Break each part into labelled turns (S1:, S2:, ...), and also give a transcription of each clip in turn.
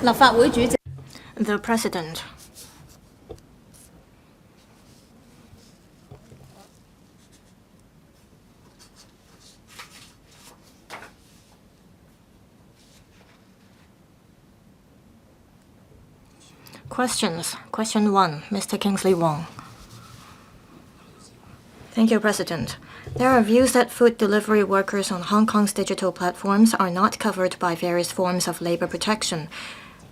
S1: 立法會主席
S2: The President. Questions. Question 1, Mr. Kingsley WONG. Thank you, President. There are views that food delivery workers on Hong Kong's digital platforms are not covered by various forms of labor protection.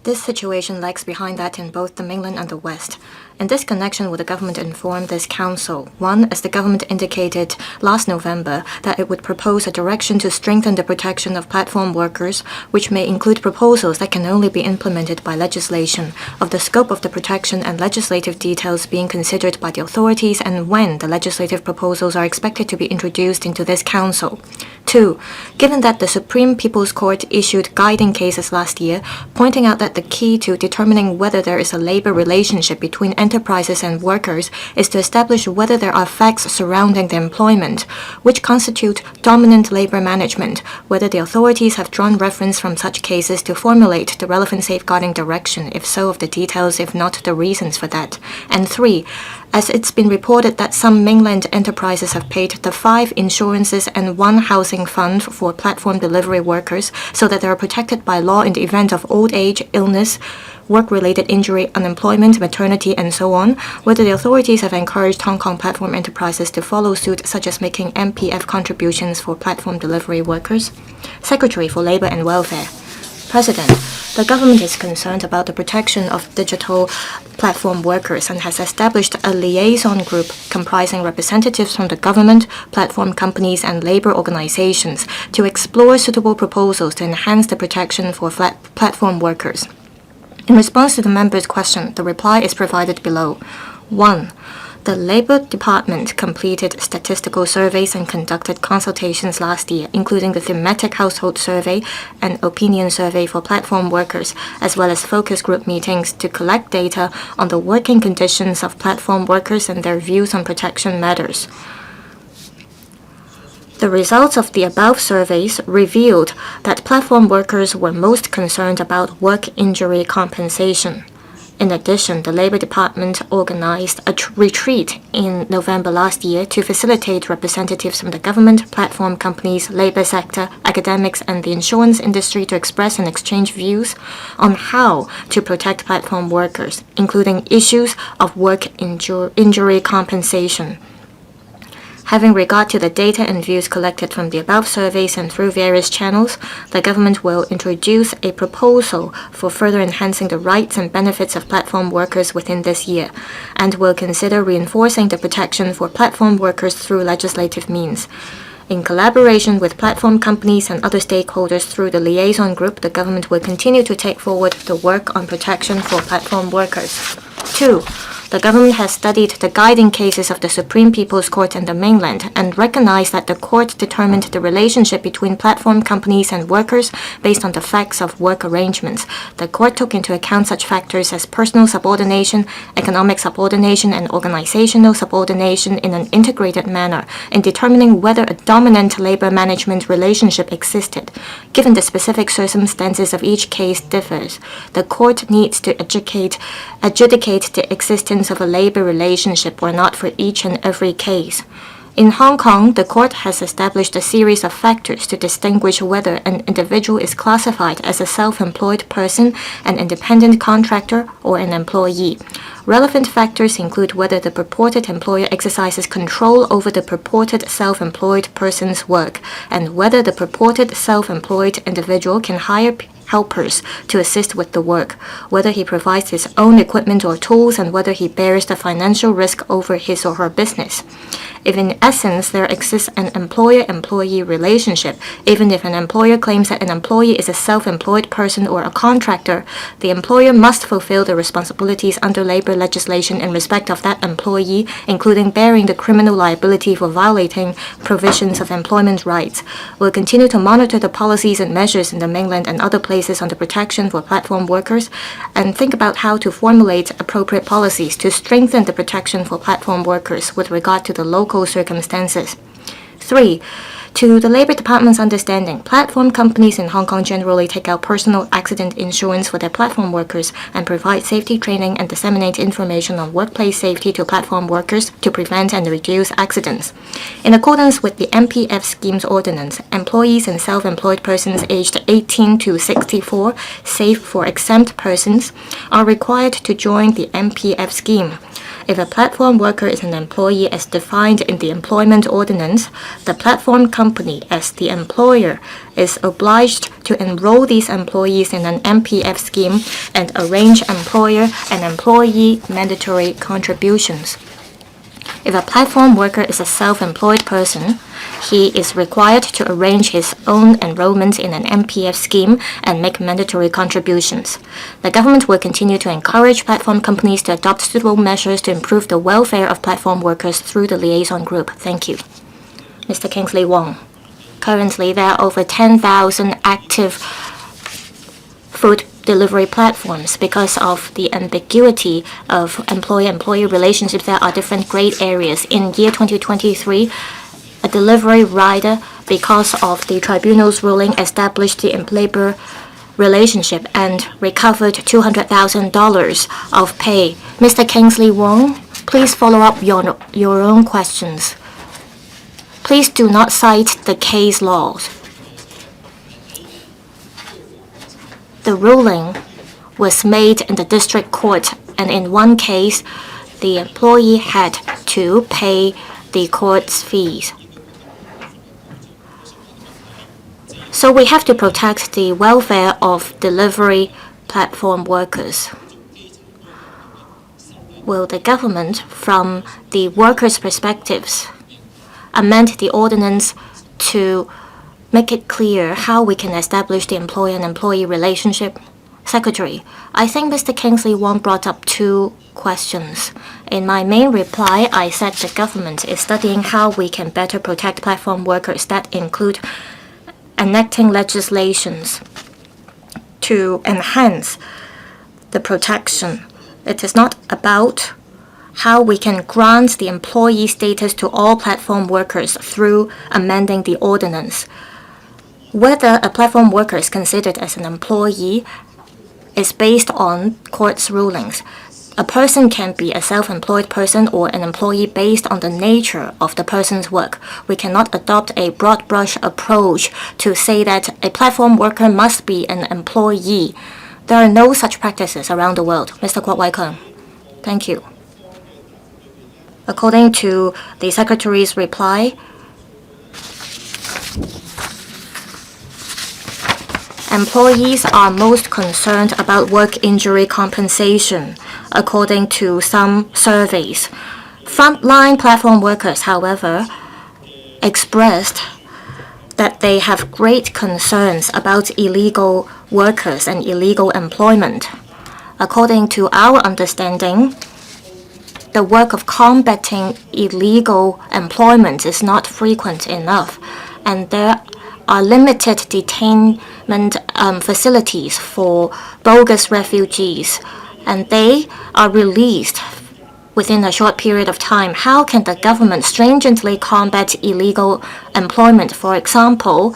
S2: This situation lags behind that in both the mainland and the West. In this connection, would the government inform this council? 1. As the government indicated last November, that it would propose a direction to strengthen the protection of platform workers, which may include proposals that can only be implemented by legislation, of the scope of the protection and legislative details being considered by the authorities, and when the legislative proposals are expected to be introduced into this council. 2. Given that the Supreme People's Court issued guiding cases last year, pointing out that the key to determining whether there is a labor relationship between enterprises and workers is to establish whether there are facts surrounding the employment, which constitute dominant labor management, whether the authorities have drawn reference from such cases to formulate the relevant safeguarding direction, if so, of the details, if not, the reasons for that. And 3. As it's been reported that some mainland enterprises have paid the 5 insurances and 1 housing fund for platform delivery workers so that they are protected by law in the event of old age, illness, work-related injury, unemployment, maternity, and so on, whether the authorities have encouraged Hong Kong platform enterprises to follow suit, such as making MPF contributions for platform delivery workers. Secretary for Labour and Welfare. President, the government is concerned about the protection of digital platform workers and has established a liaison group comprising representatives from the government, platform companies, and labor organizations to explore suitable proposals to enhance the protection for platform workers. In response to the member's question, the reply is provided below. 1. The Labour Department completed statistical surveys and conducted consultations last year, including the thematic household survey and opinion survey for platform workers, as well as focus group meetings to collect data on the working conditions of platform workers and their views on protection matters. The results of the above surveys revealed that platform workers were most concerned about work injury compensation. In addition, the Labour Department organized a retreat in November last year to facilitate representatives from the government, platform companies, labour sector, academics, and the insurance industry to express and exchange views on how to protect platform workers, including issues of work injury compensation. Having regard to the data and views collected from the above surveys and through various channels, the government will introduce a proposal for further enhancing the rights and benefits of platform workers within this year, and will consider reinforcing the protection for platform workers through legislative means. In collaboration with platform companies and other stakeholders through the liaison group, the government will continue to take forward the work on protection for platform workers. 2. The government has studied the guiding cases of the Supreme People's Court and the mainland and recognized that the court determined the relationship between platform companies and workers based on the facts of work arrangements. The court took into account such factors as personal subordination, economic subordination, and organizational subordination in an integrated manner in determining whether a dominant labor management relationship existed. Given the specific circumstances of each case differs, the court needs to adjudicate the existence of a labor relationship or not for each and every case. In Hong Kong, the court has established a series of factors to distinguish whether an individual is classified as a self-employed person, an independent contractor, or an employee. Relevant factors include whether the purported employer exercises control over the purported self-employed person's work, and whether the purported self-employed individual can hire helpers to assist with the work, whether he provides his own equipment or tools, and whether he bears the financial risk over his or her business. If in essence there exists an employer-employee relationship, even if an employer claims that an employee is a self-employed person or a contractor, the employer must fulfill the responsibilities under labor legislation in respect of that employee, including bearing the criminal liability for violating provisions of employment rights. We'll continue to monitor the policies and measures in the mainland and other places on the protection for platform workers and think about how to formulate appropriate policies to strengthen the protection for platform workers with regard to the local circumstances. 3. To the Labor Department's understanding, platform companies in Hong Kong generally take out personal accident insurance for their platform workers and provide safety training and disseminate information on workplace safety to platform workers to prevent and reduce accidents. In accordance with the MPF scheme's ordinance, employees and self-employed persons aged 18 to 64, save for exempt persons, are required to join the MPF scheme. If a platform worker is an employee as defined in the employment ordinance, the platform company as the employer is obliged to enroll these employees in an MPF scheme and arrange employer and employee mandatory contributions. If a platform worker is a self-employed person, he is required to arrange his own enrollment in an MPF scheme and make mandatory contributions. The government will continue to encourage platform companies to adopt suitable measures to improve the welfare of platform workers through the liaison group. Thank you. Mr. Kingsley Wong. Currently, there are over 10,000 active food delivery platforms. Because of the ambiguity of employer-employee relationships, there are different gray areas. In year 2023, a delivery rider, because of the tribunal's ruling, established the labor relationship and recovered $200,000 of pay. Mr. Kingsley Wong, please follow up your own questions. Please do not cite the case laws. The ruling was made in the district court, and in one case, the employee had to pay the court's fees. So we have to protect the welfare of delivery platform workers. Will the government, from the workers' perspectives, amend the ordinance to make it clear how we can establish the employer and employee relationship? Secretary, I think Mr. Kingsley Wong brought up two questions. In my main reply, I said the government is studying how we can better protect platform workers. That include enacting legislations to enhance the protection. It is not about how we can grant the employee status to all platform workers through amending the ordinance. Whether a platform worker is considered as an employee is based on court's rulings. A person can be a self-employed person or an employee based on the nature of the person's work. We cannot adopt a broad brush approach to say that a platform worker must be an employee. There are no such practices around the world. Mr. Kwok Wai-keung. Thank you. According to the Secretary's reply, employees are most concerned about work injury compensation, according to some surveys. Frontline platform workers, however, expressed that they have great concerns about illegal workers and illegal employment. According to our understanding, the work of combating illegal employment is not frequent enough, and there are limited detainment facilities for bogus refugees, and they are released within a short period of time. How can the government stringently combat illegal employment? For example,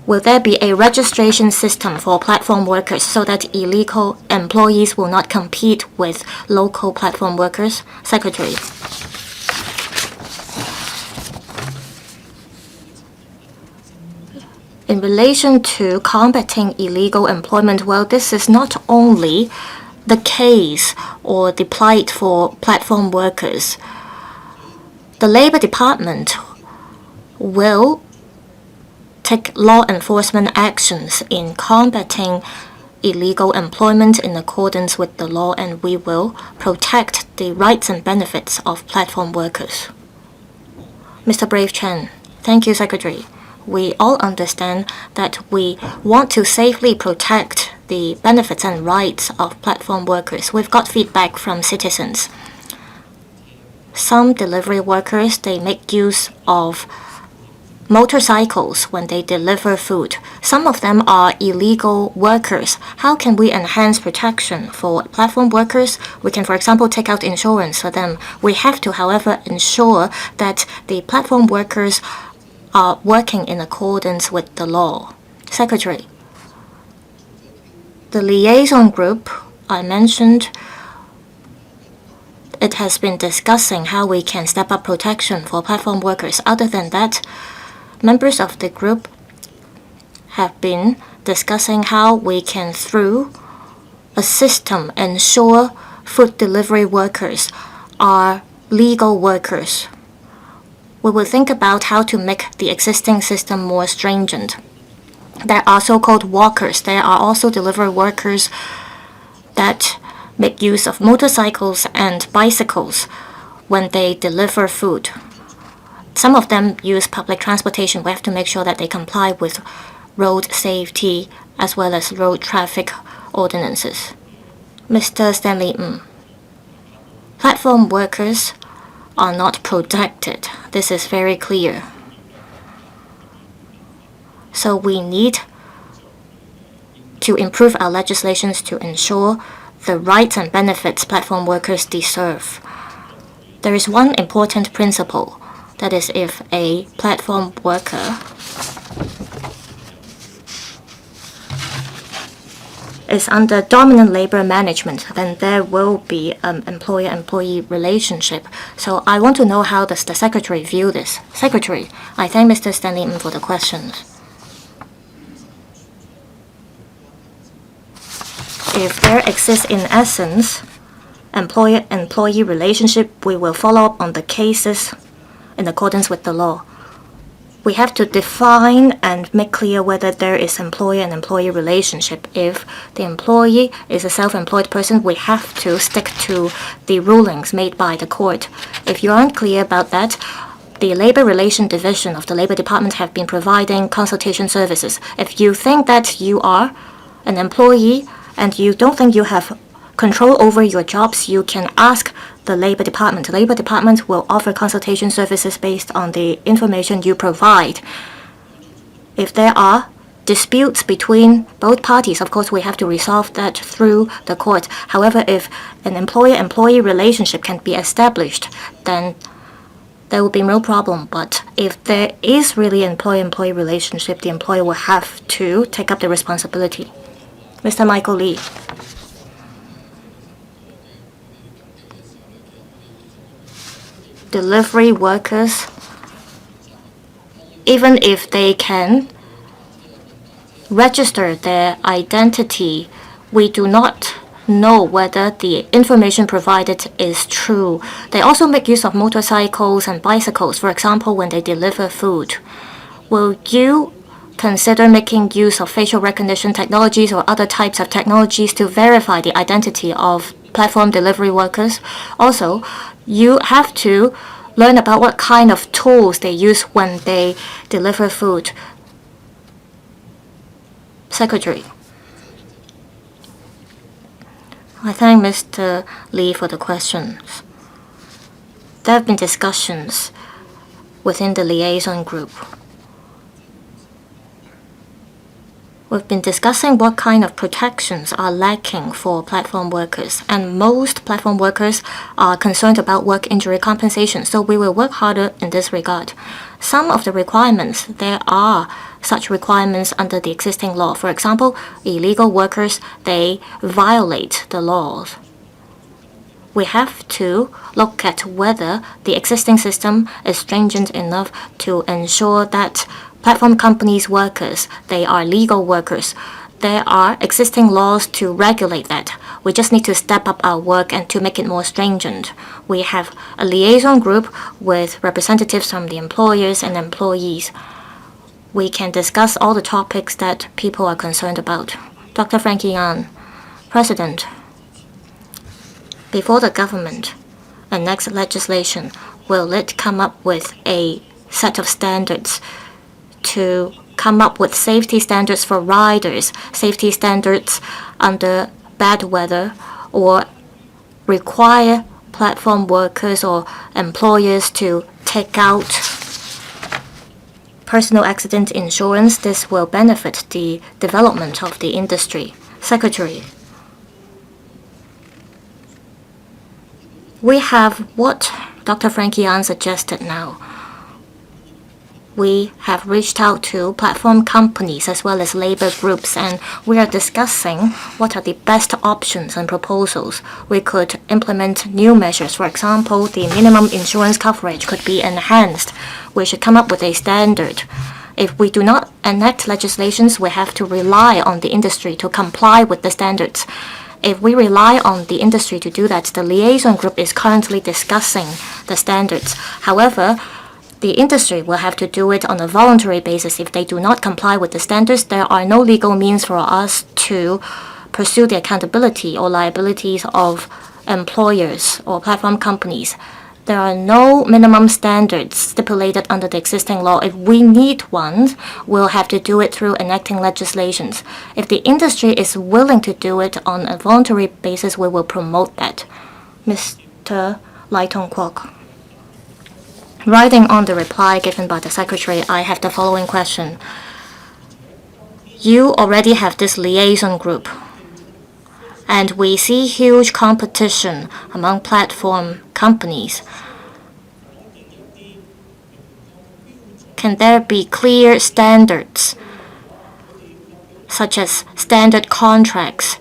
S2: will there be a registration system for platform workers so that illegal employees will not compete with local platform workers? Secretary. In relation to combating illegal employment, well, this is not only the case or the plight for platform workers. The Labor Department will take law enforcement actions in combating illegal employment in accordance with the law, and we will protect the rights and benefits of platform workers. Mr. Brave Chen. Thank you, Secretary. We all understand that we want to safely protect the benefits and rights of platform workers. We've got feedback from citizens. Some delivery workers, they make use of motorcycles when they deliver food. Some of them are illegal workers. How can we enhance protection for platform workers? We can, for example, take out insurance for them. We have to, however, ensure that the platform workers are working in accordance with the law. Secretary, the liaison group I mentioned, it has been discussing how we can step up protection for platform workers. Other than that, members of the group have been discussing how we can, through a system, ensure food delivery workers are legal workers. We will think about how to make the existing system more stringent. There are so-called walkers. There are also delivery workers that make use of motorcycles and bicycles when they deliver food. Some of them use public transportation. We have to make sure that they comply with road safety as well as road traffic ordinances. Mr. Stanley Ng, platform workers are not protected. This is very clear. So we need to improve our legislations to ensure the rights and benefits platform workers deserve. There is one important principle. That is, if a platform worker is under dominant labor management, then there will be an employer-employee relationship. So I want to know, how does the Secretary view this? Secretary, I thank Mr. Stanley Ng for the questions. If there exists in essence employer-employee relationship, we will follow up on the cases in accordance with the law. We have to define and make clear whether there is employer and employee relationship. If the employee is a self-employed person, we have to stick to the rulings made by the court. If you aren't clear about that, the Labor Relation Division of the Labor Department have been providing consultation services. If you think that you are an employee and you don't think you have control over your jobs, you can ask the Labor Department. The Labor Department will offer consultation services based on the information you provide. If there are disputes between both parties, of course, we have to resolve that through the court. However, if an employer-employee relationship can be established, then there will be no problem. But if there is really an employer-employee relationship, the employer will have to take up the responsibility. Mr. Michael Lee. Delivery workers, even if they can register their identity, we do not know whether the information provided is true. They also make use of motorcycles and bicycles, for example, when they deliver food. Will you consider making use of facial recognition technologies or other types of technologies to verify the identity of platform delivery workers? Also, you have to learn about what kind of tools they use when they deliver food. Secretary. I thank Mr. Lee for the questions. There have been discussions within the liaison group. We've been discussing what kind of protections are lacking for platform workers, and most platform workers are concerned about work injury compensation, so we will work harder in this regard. Some of the requirements, there are such requirements under the existing law. For example, illegal workers, they violate the laws. We have to look at whether the existing system is stringent enough to ensure that platform companies' workers, they are legal workers. There are existing laws to regulate that. We just need to step up our work and to make it more stringent. We have a liaison group with representatives from the employers and employees. We can discuss all the topics that people are concerned about. Dr. Frankie Yan, President, before the government and next legislation, will it come up with a set of standards to come up with safety standards for riders, safety standards under bad weather, or require platform workers or employers to take out personal accident insurance, this will benefit the development of the industry. Secretary, we have what Dr. Frank Yan suggested now. We have reached out to platform companies as well as labor groups, and we are discussing what are the best options and proposals. We could implement new measures. For example, the minimum insurance coverage could be enhanced. We should come up with a standard. If we do not enact legislations, we have to rely on the industry to comply with the standards. If we rely on the industry to do that, the liaison group is currently discussing the standards. However, the industry will have to do it on a voluntary basis. If they do not comply with the standards, there are no legal means for us to pursue the accountability or liabilities of employers or platform companies. There are no minimum standards stipulated under the existing law. If we need one, we'll have to do it through enacting legislations. If the industry is willing to do it on a voluntary basis, we will promote that. Mr. Hon Kwok. Riding on the reply given by the Secretary, I have the following question. You already have this liaison group, and we see huge competition among platform companies. Can there be clear standards, such as standard contracts,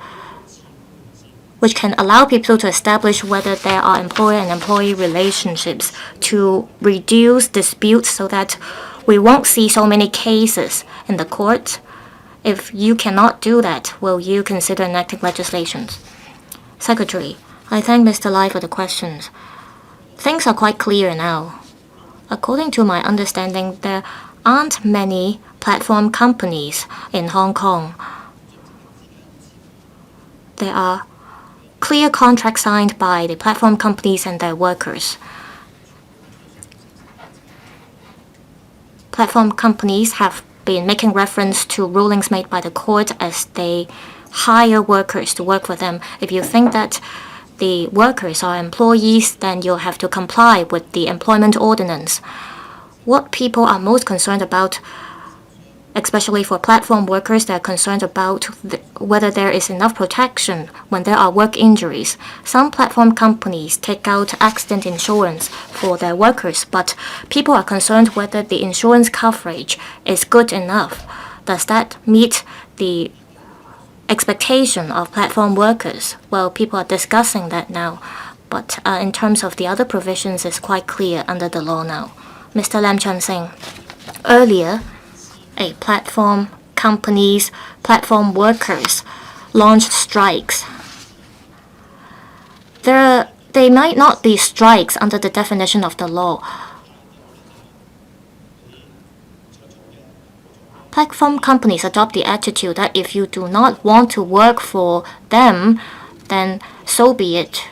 S2: which can allow people to establish whether there are employer and employee relationships to reduce disputes so that we won't see so many cases in the court? If you cannot do that, will you consider enacting legislations? Secretary, I thank Mr. Lai for the questions. Things are quite clear now. According to my understanding, there aren't many platform companies in Hong Kong. There are clear contracts signed by the platform companies and their workers. Platform companies have been making reference to rulings made by the court as they hire workers to work for them. If you think that the workers are employees, then you'll have to comply with the employment ordinance. What people are most concerned about, especially for platform workers, they're concerned about whether there is enough protection when there are work injuries. Some platform companies take out accident insurance for their workers, but people are concerned whether the insurance coverage is good enough. Does that meet the expectation of platform workers? Well, people are discussing that now, but in terms of the other provisions, it's quite clear under the law now. Mr. Lam Chun-sing, earlier, platform companies, platform workers launched strikes. They might not be strikes under the definition of the law. Platform companies adopt the attitude that if you do not want to work for them, then so be it.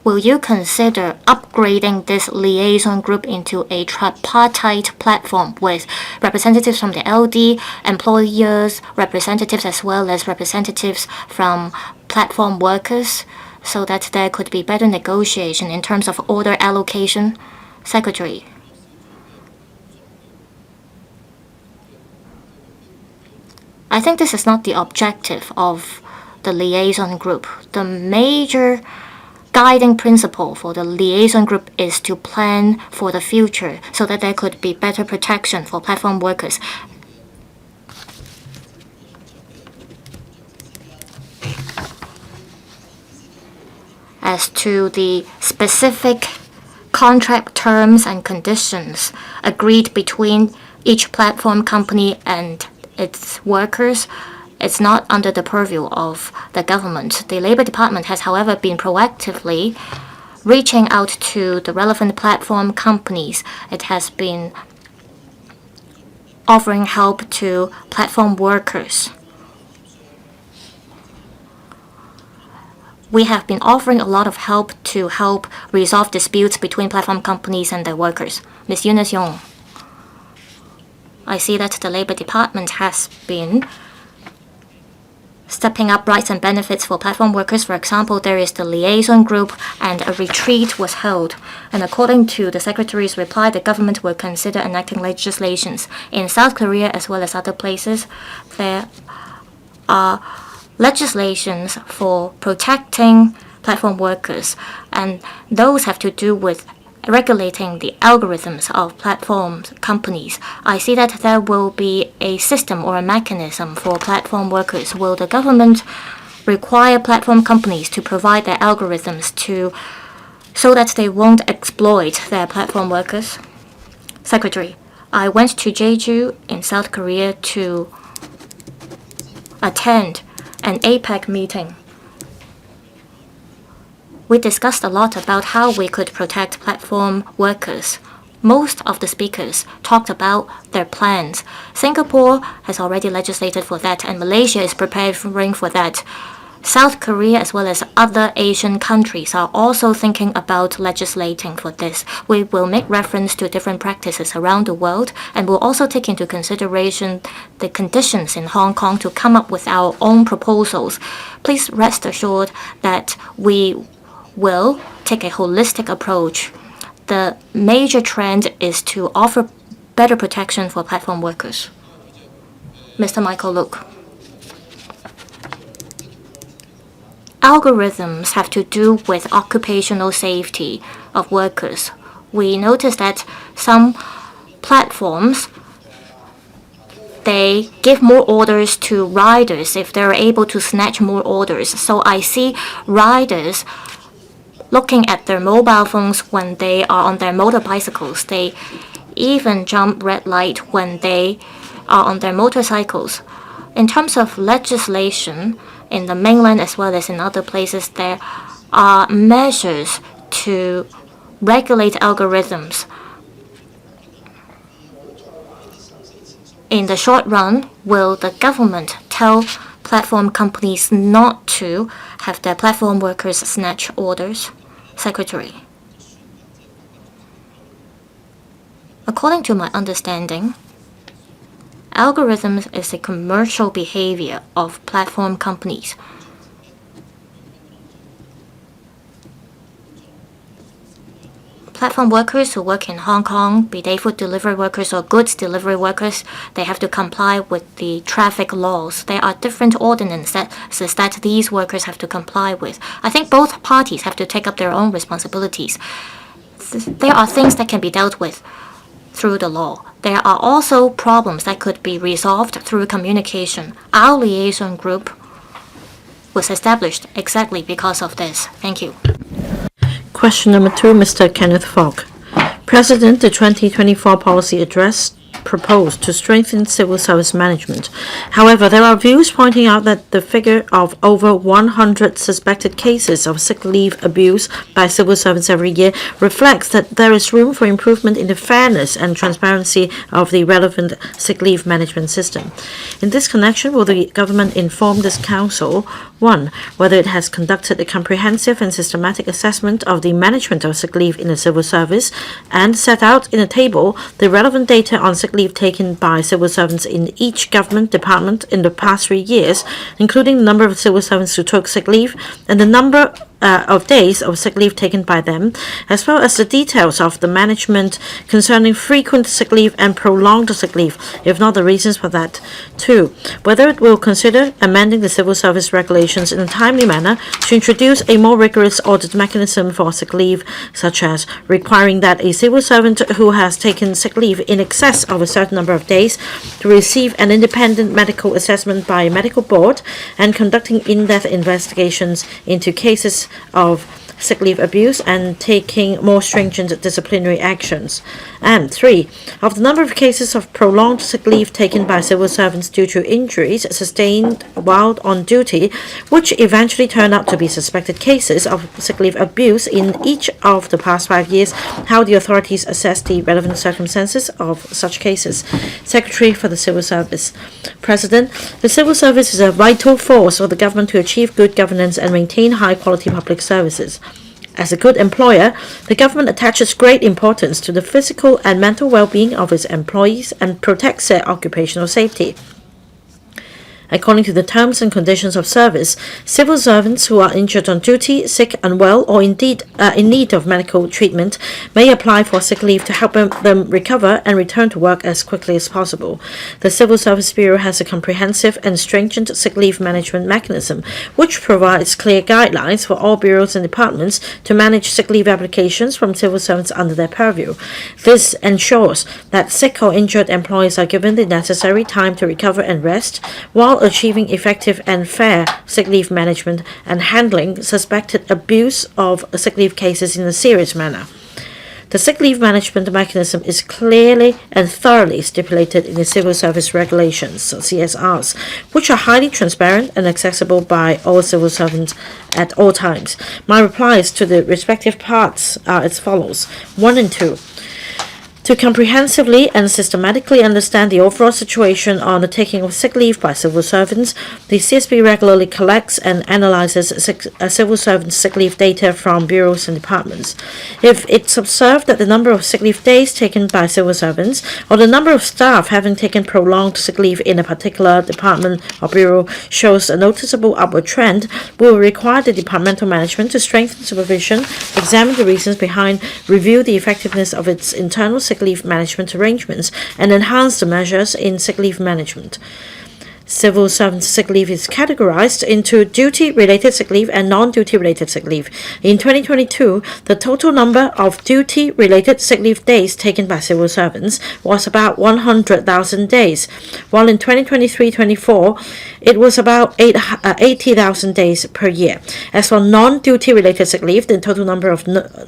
S2: Will you consider upgrading this liaison group into a tripartite platform with representatives from the LD, employers, representatives as well as representatives from platform workers, so that there could be better negotiation in terms of order allocation? Secretary. I think this is not the objective of the liaison group. The major guiding principle for the liaison group is to plan for the future so that there could be better protection for platform workers. As to the specific contract terms and conditions agreed between each platform company and its workers, it's not under the purview of the government. The Labor Department has, however, been proactively reaching out to the relevant platform companies. It has been offering help to platform workers. We have been offering a lot of help to help resolve disputes between platform companies and their workers. Ms. Eunice Yong, I see that the Labor Department has been stepping up rights and benefits for platform workers. For example, there is the liaison group and a retreat was held. And according to the Secretary's reply, the government will consider enacting legislations. In South Korea as well as other places, there are legislations for protecting platform workers, and those have to do with regulating the algorithms of platform companies. I see that there will be a system or a mechanism for platform workers. Will the government require platform companies to provide their algorithms so that they won't exploit their platform workers? Secretary, I went to Jeju in South Korea to attend an APEC meeting. We discussed a lot about how we could protect platform workers. Most of the speakers talked about their plans. Singapore has already legislated for that, and Malaysia is preparing for that. South Korea as well as other Asian countries are also thinking about legislating for this. We will make reference to different practices around the world, and will also take into consideration the conditions in Hong Kong to come up with our own proposals. Please rest assured that we will take a holistic approach. The major trend is to offer better protection for platform workers. Mr. Michael Look. Algorithms have to do with occupational safety of workers. We noticed that some platforms, they give more orders to riders if they're able to snatch more orders. So I see riders looking at their mobile phones when they are on their motorbicycles. They even jump red light when they are on their motorcycles. In terms of legislation, in the mainland as well as in other places, there are measures to regulate algorithms. In the short run, will the government tell platform companies not to have their platform workers snatch orders? Secretary. According to my understanding, algorithms is a commercial behavior of platform companies. Platform workers who work in Hong Kong, be they food delivery workers or goods delivery workers, they have to comply with the traffic laws. There are different ordinances that these workers have to comply with. I think both parties have to take up their own responsibilities. There are things that can be dealt with through the law. There are also problems that could be resolved through communication. Our liaison group was established exactly because of this. Thank you.
S1: Question number 2, Mr. Kenneth FOK. President, the 2024 policy address proposed to strengthen civil service management. However, there are views pointing out that the figure of over 100 suspected cases of sick leave abuse by civil servants every year reflects that there is room for improvement in the fairness and transparency of the relevant sick leave management system. In this connection, will the government inform this council, 1, whether it has conducted a comprehensive and systematic assessment of the management of sick leave in the civil service and set out in a table the relevant data on sick leave taken by civil servants in each government department in the past 3 years, including the number of civil servants who took sick leave and the number of days of sick leave taken by them, as well as the details of the management concerning frequent sick leave and prolonged sick leave, if not the reasons for that. 2, whether it will consider amending the civil service regulations in a timely manner to introduce a more rigorous audit mechanism for sick leave, such as requiring that a civil servant who has taken sick leave in excess of a certain number of days to receive an independent medical assessment by a medical board and conducting in-depth investigations into cases of sick leave abuse and taking more stringent disciplinary actions. And 3, of the number of cases of prolonged sick leave taken by civil servants due to injuries sustained while on duty, which eventually turned out to be suspected cases of sick leave abuse in each of the past 5 years, how the authorities assess the relevant circumstances of such cases. Secretary for the Civil Service. President, the civil service is a vital force for the government to achieve good governance and maintain high-quality public services. As a good employer, the government attaches great importance to the physical and mental well-being of its employees and protects their occupational safety. According to the terms and conditions of service, civil servants who are injured on duty, sick, unwell, or indeed in need of medical treatment may apply for sick leave to help them recover and return to work as quickly as possible. The Civil Service Bureau has a comprehensive and stringent sick leave management mechanism, which provides clear guidelines for all bureaus and departments to manage sick leave applications from civil servants under their purview. This ensures that sick or injured employees are given the necessary time to recover and rest, while achieving effective and fair sick leave management and handling suspected abuse of sick leave cases in a serious manner. The sick leave management mechanism is clearly and thoroughly stipulated in the Civil Service Regulations, CSRs, which are highly transparent and accessible by all civil servants at all times. My replies to the respective parts are as follows. 1 and 2. To comprehensively and systematically understand the overall situation on the taking of sick leave by civil servants, the CSB regularly collects and analyzes civil servants' sick leave data from bureaus and departments. If it's observed that the number of sick leave days taken by civil servants or the number of staff having taken prolonged sick leave in a particular department or bureau shows a noticeable upward trend, we will require the departmental management to strengthen supervision, examine the reasons behind, review the effectiveness of its internal sick leave management arrangements, and enhance the measures in sick leave management. Civil servants' sick leave is categorized into duty-related sick leave and non-duty-related sick leave. In 2022, the total number of duty-related sick leave days taken by civil servants was about 100,000 days, while in 2023-24, it was about 80,000 days per year. As for non-duty-related sick leave, the total number of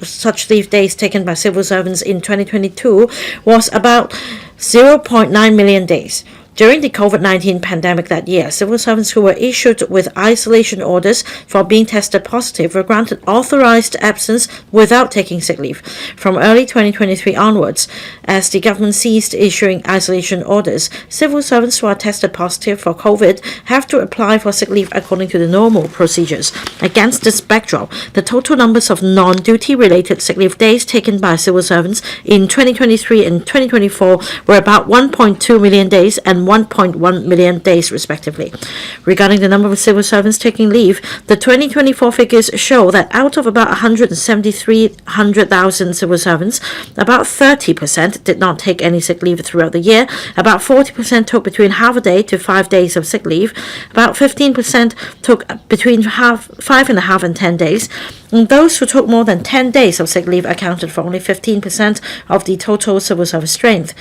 S1: such leave days taken by civil servants in 2022 was about 0.9 million days. During the COVID-19 pandemic that year, civil servants who were issued with isolation orders for being tested positive were granted authorized absence without taking sick leave. From early 2023 onwards, as the government ceased issuing isolation orders, civil servants who are tested positive for COVID have to apply for sick leave according to the normal procedures. Against this backdrop, the total numbers of non-duty related sick leave days taken by civil servants in 2023 and 2024 were about 1.2 million days and 1.1 million days respectively. Regarding the number of civil servants taking leave, the 2024 figures show that out of about 173,000 civil servants, about 30% did not take any sick leave throughout the year, about 40% took between half a day to 5 days of sick leave, about 15% took between 5.5 and 10 days, and those who took more than 10 days of sick leave accounted for only 15% of the total civil service strength.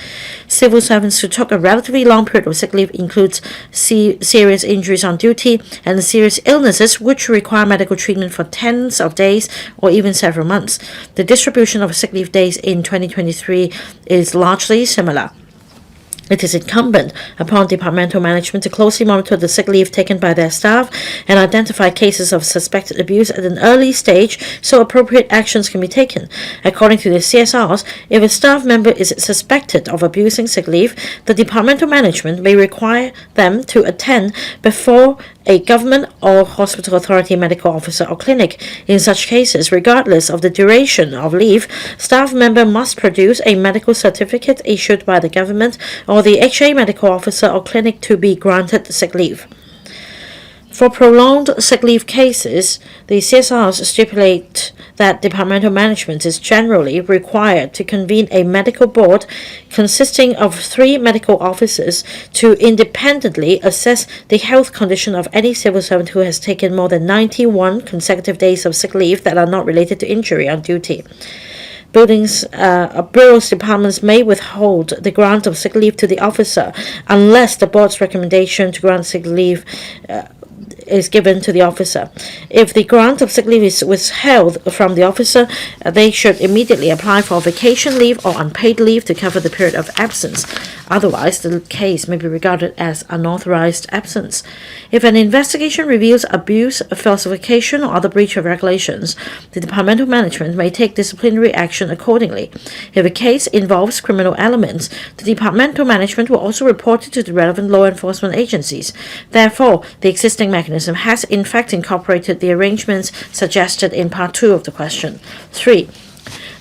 S1: Civil servants who took a relatively long period of sick leave includes serious injuries on duty and serious illnesses which require medical treatment for tens of days or even several months. The distribution of sick leave days in 2023 is largely similar. It is incumbent upon departmental management to closely monitor the sick leave taken by their staff and identify cases of suspected abuse at an early stage so appropriate actions can be taken. According to the CSRs, if a staff member is suspected of abusing sick leave, the departmental management may require them to attend before a government or hospital authority medical officer or clinic. In such cases, regardless of the duration of leave, staff member must produce a medical certificate issued by the government or the HA medical officer or clinic to be granted sick leave. For prolonged sick leave cases, the CSRs stipulate that departmental management is generally required to convene a medical board consisting of 3 medical officers to independently assess the health condition of any civil servant who has taken more than 91 consecutive days of sick leave that are not related to injury on duty. Bureaus, departments may withhold the grant of sick leave to the officer unless the board's recommendation to grant sick leave is given to the officer. If the grant of sick leave is withheld from the officer, they should immediately apply for vacation leave or unpaid leave to cover the period of absence. Otherwise, the case may be regarded as unauthorized absence. If an investigation reveals abuse, falsification, or other breach of regulations, the departmental management may take disciplinary action accordingly. If a case involves criminal elements, the departmental management will also report it to the relevant law enforcement agencies. Therefore, the existing mechanism has in fact incorporated the arrangements suggested in Part 2 of the question. 3.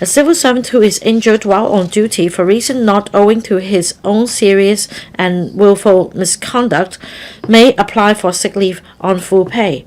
S1: A civil servant who is injured while on duty for reason not owing to his own serious and willful misconduct may apply for sick leave on full pay.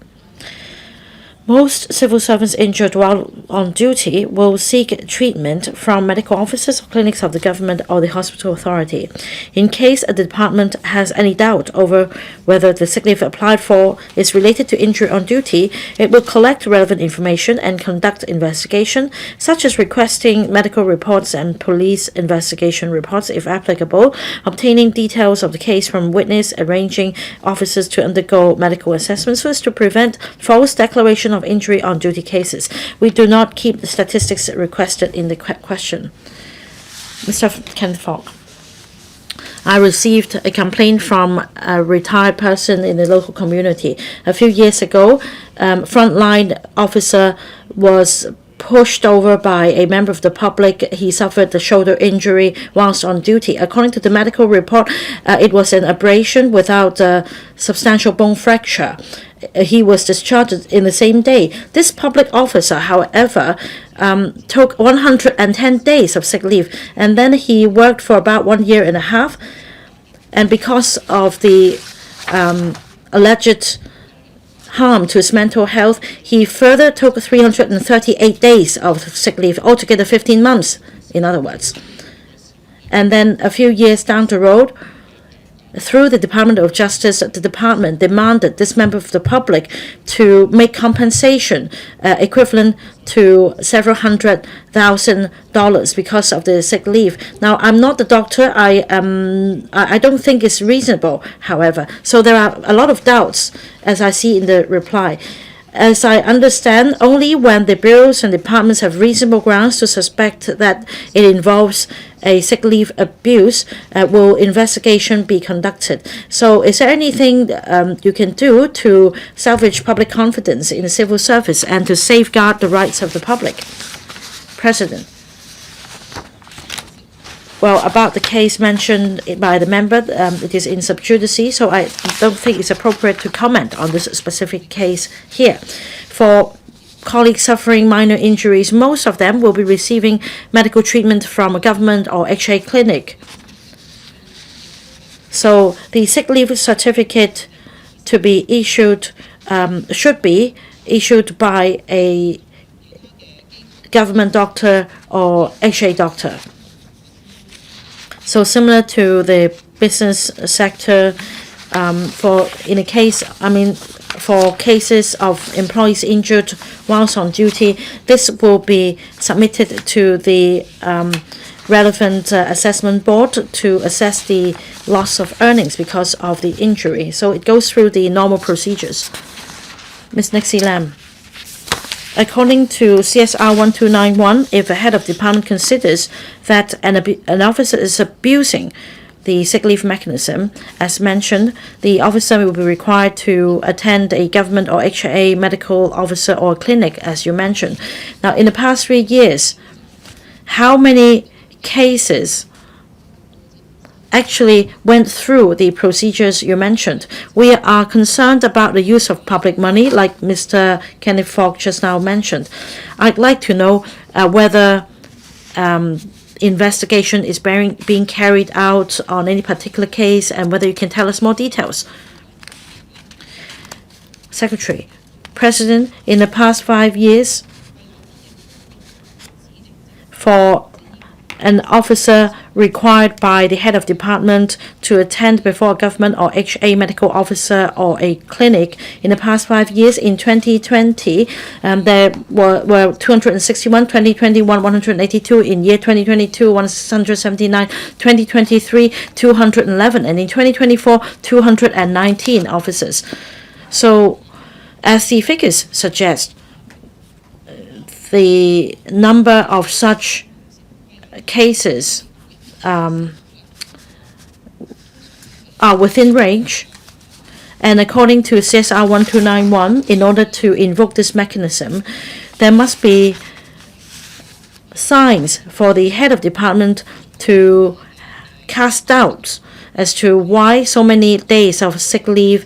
S1: Most civil servants injured while on duty will seek treatment from medical officers or clinics of the government or the hospital authority. In case a department has any doubt over whether the sick leave applied for is related to injury on duty, it will collect relevant information and conduct investigation, such as requesting medical reports and police investigation reports if applicable, obtaining details of the case from witness, arranging officers to undergo medical assessments so as to prevent false declaration of injury on duty cases. We do not keep the statistics requested in the question. Mr. Kenneth FOK. I received a complaint from a retired person in the local community. A few years ago, frontline officer was pushed over by a member of the public. He suffered a shoulder injury whilst on duty. According to the medical report, it was an abrasion without a substantial bone fracture. He was discharged in the same day. This public officer, however, took 110 days of sick leave, and then he worked for about 1 year and a half. And because of the alleged harm to his mental health, he further took 338 days of sick leave, altogether 15 months, in other words. And then a few years down the road, through the Department of Justice, the department demanded this member of the public to make compensation equivalent to several $100,000 because of the sick leave. Now, I'm not the doctor. I don't think it's reasonable, however. So there are a lot of doubts, as I see in the reply. As I understand, only when the bureaus and departments have reasonable grounds to suspect that it involves a sick leave abuse, will investigation be conducted. So is there anything you can do to salvage public confidence in the civil service and to safeguard the rights of the public? President. Well, about the case mentioned by the member, it is in sub judice, so I don't think it's appropriate to comment on this specific case here. For colleagues suffering minor injuries, most of them will be receiving medical treatment from a government or HA clinic. So the sick leave certificate to be issued should be issued by a government doctor or HA doctor. So similar to the business sector, for cases of employees injured whilst on duty, this will be submitted to the relevant assessment board to assess the loss of earnings because of the injury. So it goes through the normal procedures. Ms. Nixie Lam. According to CSR 1291, if a head of department considers that an officer is abusing the sick leave mechanism, as mentioned, the officer will be required to attend a government or HA medical officer or clinic, as you mentioned. Now, in the past 3 years, how many cases actually went through the procedures you mentioned? We are concerned about the use of public money, like Mr. Kenneth FOK just now mentioned. I'd like to know whether investigation is being carried out on any particular case and whether you can tell us more details. Secretary, President, in the past 5 years, for an officer required by the head of department to attend before a government or HA medical officer or a clinic in the past 5 years. In 2020, there were 261, 2021, 182, in year 2022, 179, 2023, 211, and in 2024, 219 officers. So, as the figures suggest, the number of such cases are within range, and according to CSR 1291, in order to invoke this mechanism, there must be signs for the head of department to cast doubts as to why so many days of sick leave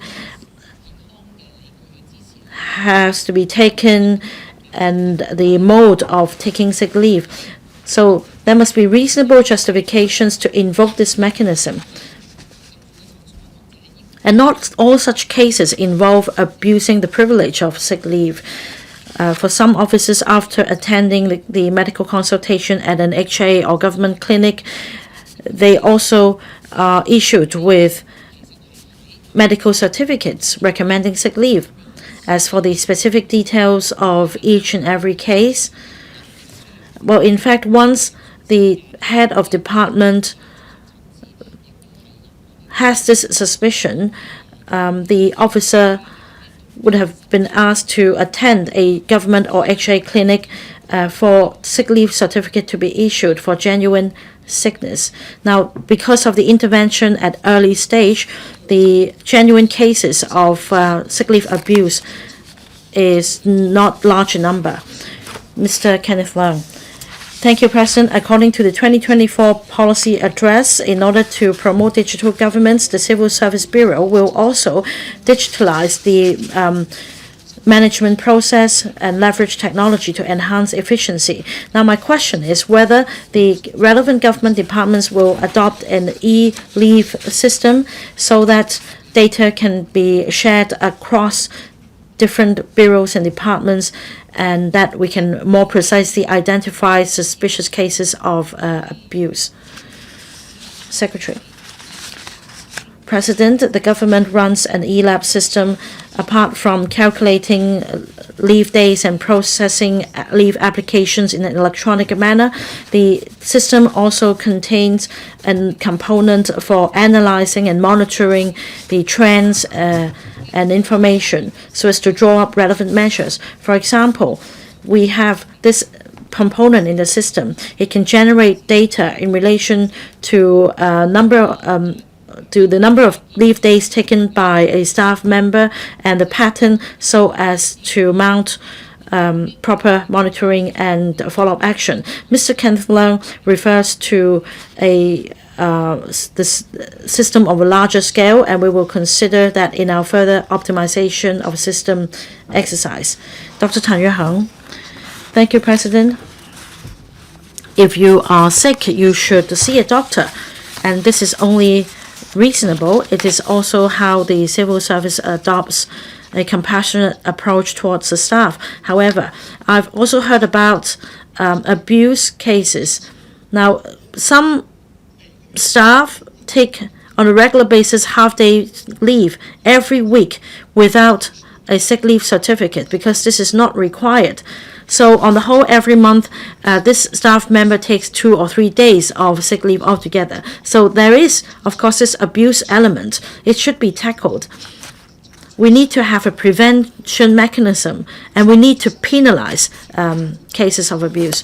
S1: has to be taken and the mode of taking sick leave. So there must be reasonable justifications to invoke this mechanism. And not all such cases involve abusing the privilege of sick leave. For some officers, after attending the medical consultation at an HA or government clinic, they also are issued with medical certificates recommending sick leave. As for the specific details of each and every case, well, in fact, once the head of department has this suspicion, the officer would have been asked to attend a government or HA clinic for sick leave certificate to be issued for genuine sickness. Now, because of the intervention at early stage, the genuine cases of sick leave abuse is not large in number. Mr. Kenneth Leung. Thank you, President. According to the 2024 policy address, in order to promote digital governments, the Civil Service Bureau will also digitalize the management process and leverage technology to enhance efficiency. Now, my question is whether the relevant government departments will adopt an e-leave system so that data can be shared across different bureaus and departments, and that we can more precisely identify suspicious cases of abuse. Secretary. President, the government runs an e-lab system. Apart from calculating leave days and processing leave applications in an electronic manner, the system also contains a component for analyzing and monitoring the trends and information so as to draw up relevant measures. For example, we have this component in the system. It can generate data in relation to the number of leave days taken by a staff member and the pattern, so as to mount proper monitoring and follow-up action. Mr. Kenneth Leung refers to this system of a larger scale, and we will consider that in our further optimization of system exercise. Dr. Tan Yueheng. Thank you, President. If you are sick, you should see a doctor, and this is only reasonable. It is also how the civil service adopts a compassionate approach towards the staff. However, I've also heard about abuse cases. Now, some staff take on a regular basis half-day leave every week without a sick leave certificate because this is not required. So on the whole, every month, this staff member takes 2 or 3 days of sick leave altogether. So there is, of course, this abuse element. It should be tackled. We need to have a prevention mechanism, and we need to penalize cases of abuse.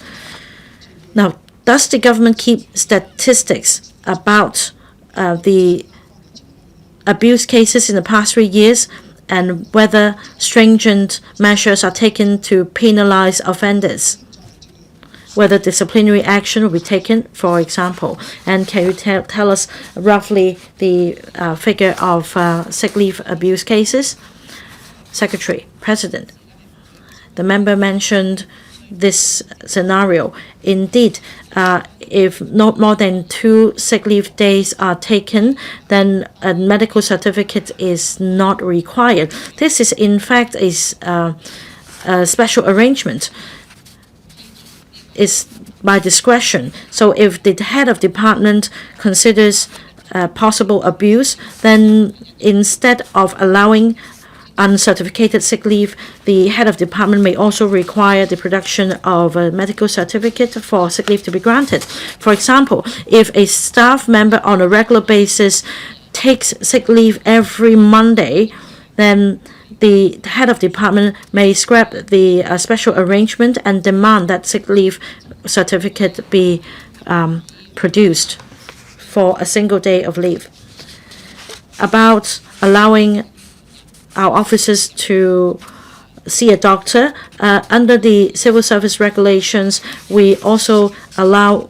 S1: Now, does the government keep statistics about the abuse cases in the past 3 years, and whether stringent measures are taken to penalize offenders, whether disciplinary action will be taken, for example? And can you tell us roughly the figure of sick leave abuse cases? Secretary. President, the member mentioned this scenario. Indeed, if not more than 2 sick leave days are taken, then a medical certificate is not required. This is in fact a special arrangement. It's by discretion. So if the head of department considers possible abuse, then instead of allowing uncertificated sick leave, the head of department may also require the production of a medical certificate for sick leave to be granted. For example, if a staff member on a regular basis takes sick leave every Monday, then the head of department may scrap the special arrangement and demand that sick leave certificate be produced for a single day of leave. About allowing our officers to see a doctor, under the civil service regulations, we also allow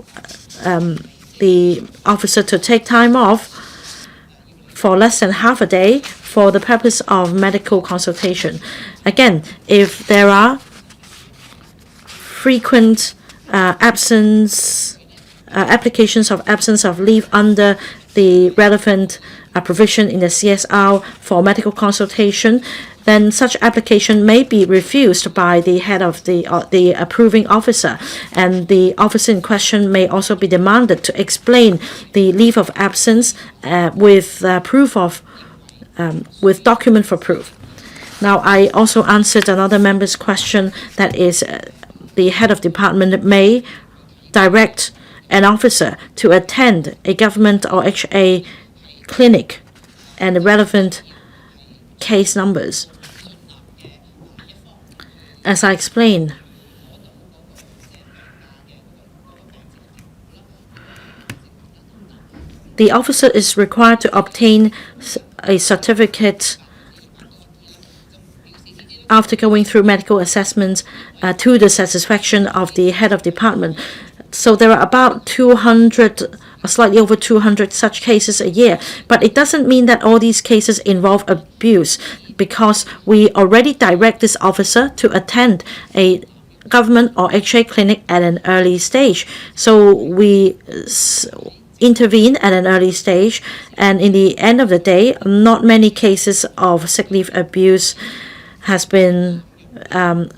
S1: the officer to take time off for less than half a day for the purpose of medical consultation. Again, if there are frequent applications of absence of leave under the relevant provision in the CSR for medical consultation, then such application may be refused by the head of the approving officer, and the officer in question may also be demanded to explain the leave of absence with document for proof. Now, I also answered another member's question, that is, the head of department may direct an officer to attend a government or HA clinic and the relevant case numbers. As I explained, the officer is required to obtain a certificate after going through medical assessments to the satisfaction of the head of department. So there are about 200, or slightly over 200 such cases a year. But it doesn't mean that all these cases involve abuse, because we already direct this officer to attend a government or HA clinic at an early stage. So we intervene at an early stage, and in the end of the day, not many cases of sick leave abuse has been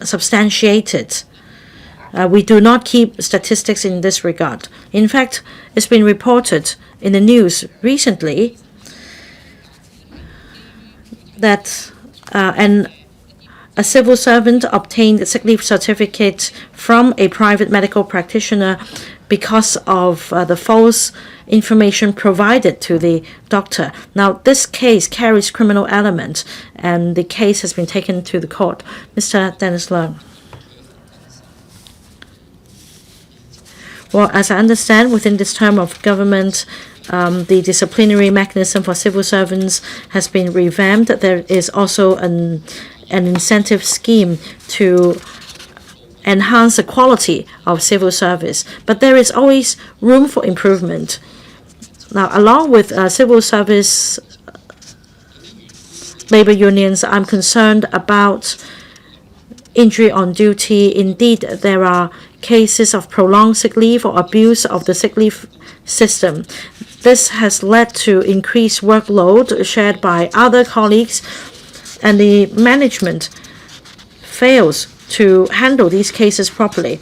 S1: substantiated. We do not keep statistics in this regard. In fact, it's been reported in the news recently that a civil servant obtained a sick leave certificate from a private medical practitioner because of the false information provided to the doctor. Now, this case carries criminal element, and the case has been taken to the court. Mr. Dennis Leung. Well, as I understand, within this term of government, the disciplinary mechanism for civil servants has been revamped. There is also an incentive scheme to enhance the quality of civil service, but there is always room for improvement. Now, along with civil service labor unions, I'm concerned about injury on duty. Indeed, there are cases of prolonged sick leave or abuse of the sick leave system. This has led to increased workload shared by other colleagues, and the management fails to handle these cases properly.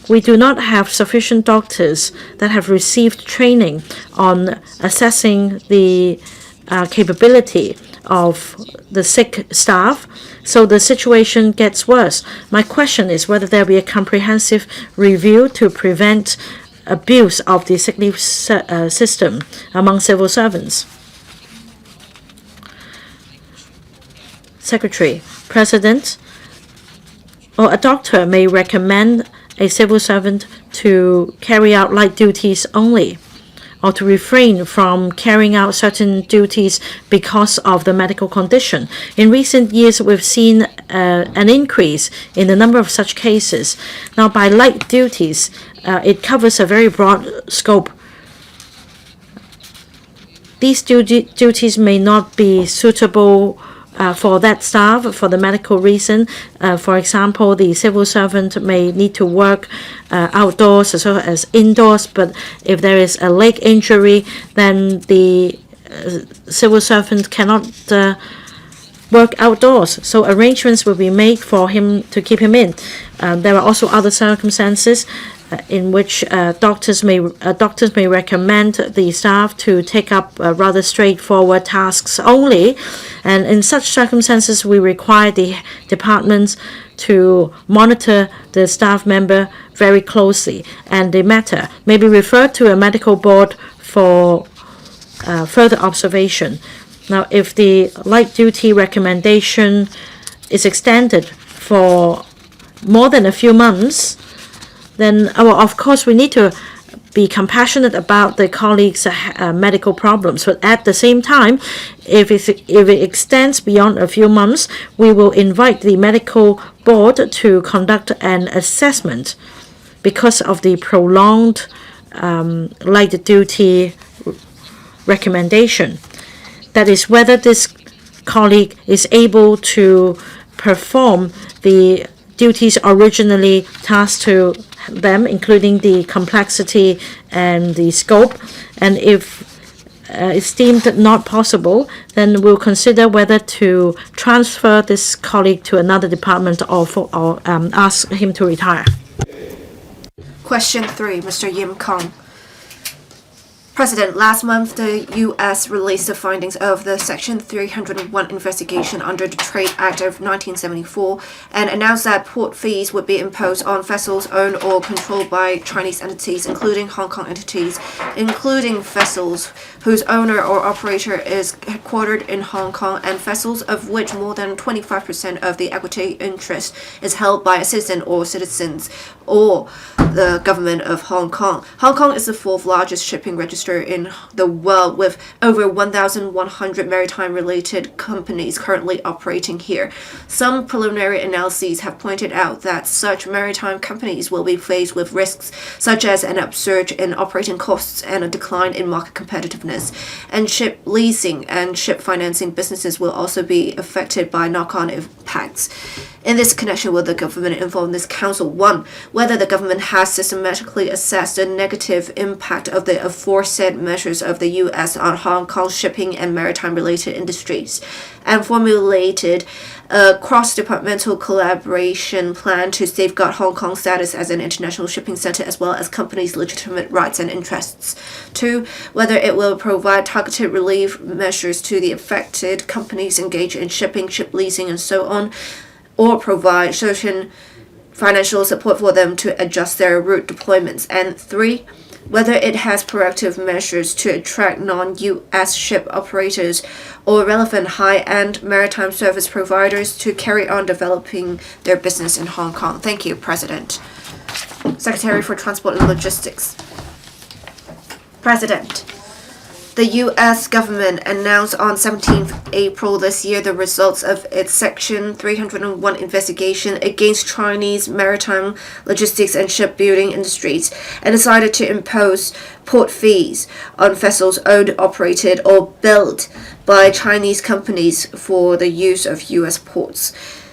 S1: We do not have sufficient doctors that have received training on assessing the capability of the sick staff, so the situation gets worse. My question is whether there will be a comprehensive review to prevent abuse of the sick leave system among civil servants. Secretary, President, or a doctor may recommend a civil servant to carry out light duties only, or to refrain from carrying out certain duties because of the medical condition. In recent years, we've seen an increase in the number of such cases. Now, by light duties, it covers a very broad scope. These duties may not be suitable for that staff for the medical reason. For example, the civil servant may need to work outdoors as well as indoors, but if there is a leg injury, then the civil servant cannot work outdoors. So arrangements will be made for him to keep him in. There are also other circumstances in which doctors may recommend the staff to take up rather straightforward tasks only, and in such circumstances we require the departments to monitor the staff member very closely, and the matter may be referred to a medical board for further observation. Now, if the light duty recommendation is extended for more than a few months, then of course we need to be compassionate about the colleagues' medical problems. But at the same time, if it extends beyond a few months, we will invite the medical board to conduct an assessment because of the prolonged light duty recommendation. That is, whether this colleague is able to perform the duties originally tasked to them, including the complexity and the scope. And if it's deemed not possible, then we'll consider whether to transfer this colleague to another department or ask him to retire.
S3: Question 3, Mr. Yim Kong. President, last month the U.S. released the findings of the Section 301 investigation under the Trade Act of 1974 and announced that port fees would be imposed on vessels owned or controlled by Chinese entities, including Hong Kong entities, including vessels whose owner or operator is headquartered in Hong Kong and vessels of which more than 25% of the equity interest is held by a citizen or citizens or the government of Hong Kong. Hong Kong is the 4th largest shipping register in the world, with over 1,100 maritime-related companies currently operating here. Some preliminary analyses have pointed out that such maritime companies will be faced with risks such as an upsurge in operating costs and a decline in market competitiveness. And ship leasing and ship financing businesses will also be affected by knock-on impacts. In this connection, will the government inform this council? 1. Whether the government has systematically assessed the negative impact of the aforesaid measures of the U.S. on Hong Kong's shipping and maritime-related industries, and formulated a cross-departmental collaboration plan to safeguard Hong Kong's status as an international shipping center as well as companies' legitimate rights and interests. 2. Whether it will provide targeted relief measures to the affected companies engaged in shipping, ship leasing, and so on, or provide certain financial support for them to adjust their route deployments. And 3, whether it has proactive measures to attract non-U.S. ship operators or relevant high-end maritime service providers to carry on developing their business in Hong Kong. Thank you, President. Secretary for Transport and Logistics. President. The U.S. government announced on 17th April this year the results of its Section 301 investigation against Chinese maritime, logistics, and shipbuilding industries and decided to impose port fees on vessels owned, operated, or built by Chinese companies for the use of U.S. ports.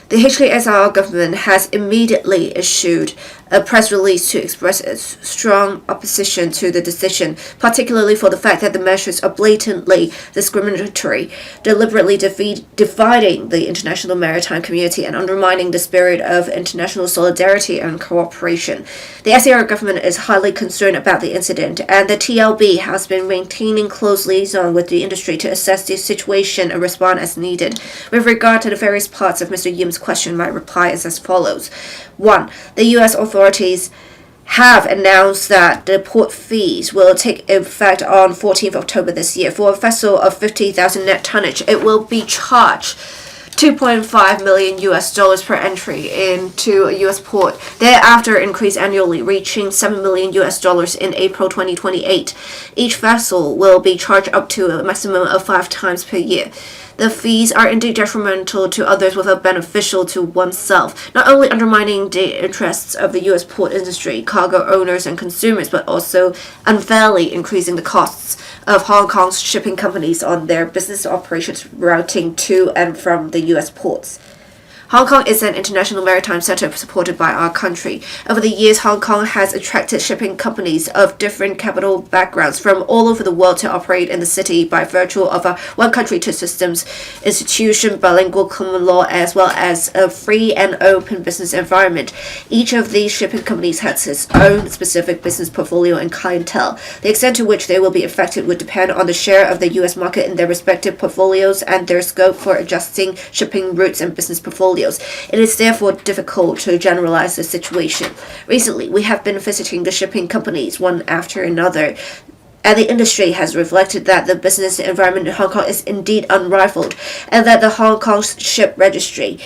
S3: The HKSR government has immediately issued a press release to express its strong opposition to the decision, particularly for the fact that the measures are blatantly discriminatory, deliberately dividing the international maritime community and undermining the spirit of international solidarity and cooperation. The SAR government is highly concerned about the incident, and the TLB has been maintaining close liaison with the industry to assess the situation and respond as needed. With regard to the various parts of Mr. Yim's question, my reply is as follows. 1. The U.S. authorities have announced that the port fees will take effect on 14th October this year. For a vessel of 50,000 net tonnage, it will be charged $2.5 million per entry into a U.S. port. Thereafter, increase annually, reaching $7 million in April 2028. Each vessel will be charged up to a maximum of 5 times per year. The fees are indeed detrimental to others without beneficial to oneself, not only undermining the interests of the U.S. port industry, cargo owners, and consumers, but also unfairly increasing the costs of Hong Kong's shipping companies on their business operations routing to and from the U.S. ports. Hong Kong is an international maritime center supported by our country. Over the years, Hong Kong has attracted shipping companies of different capital backgrounds from all over the world to operate in the city by virtue of a one country, two systems institution, bilingual common law, as well as a free and open business environment. Each of these shipping companies has its own specific business portfolio and clientele. The extent to which they will be affected would depend on the share of the U.S. market in their respective portfolios and their scope for adjusting shipping routes and business portfolios. It is therefore difficult to generalize the situation. Recently, we have been visiting the shipping companies one after another, and the industry has reflected that the business environment in Hong Kong is indeed unrivaled, and that the Hong Kong Ship Registry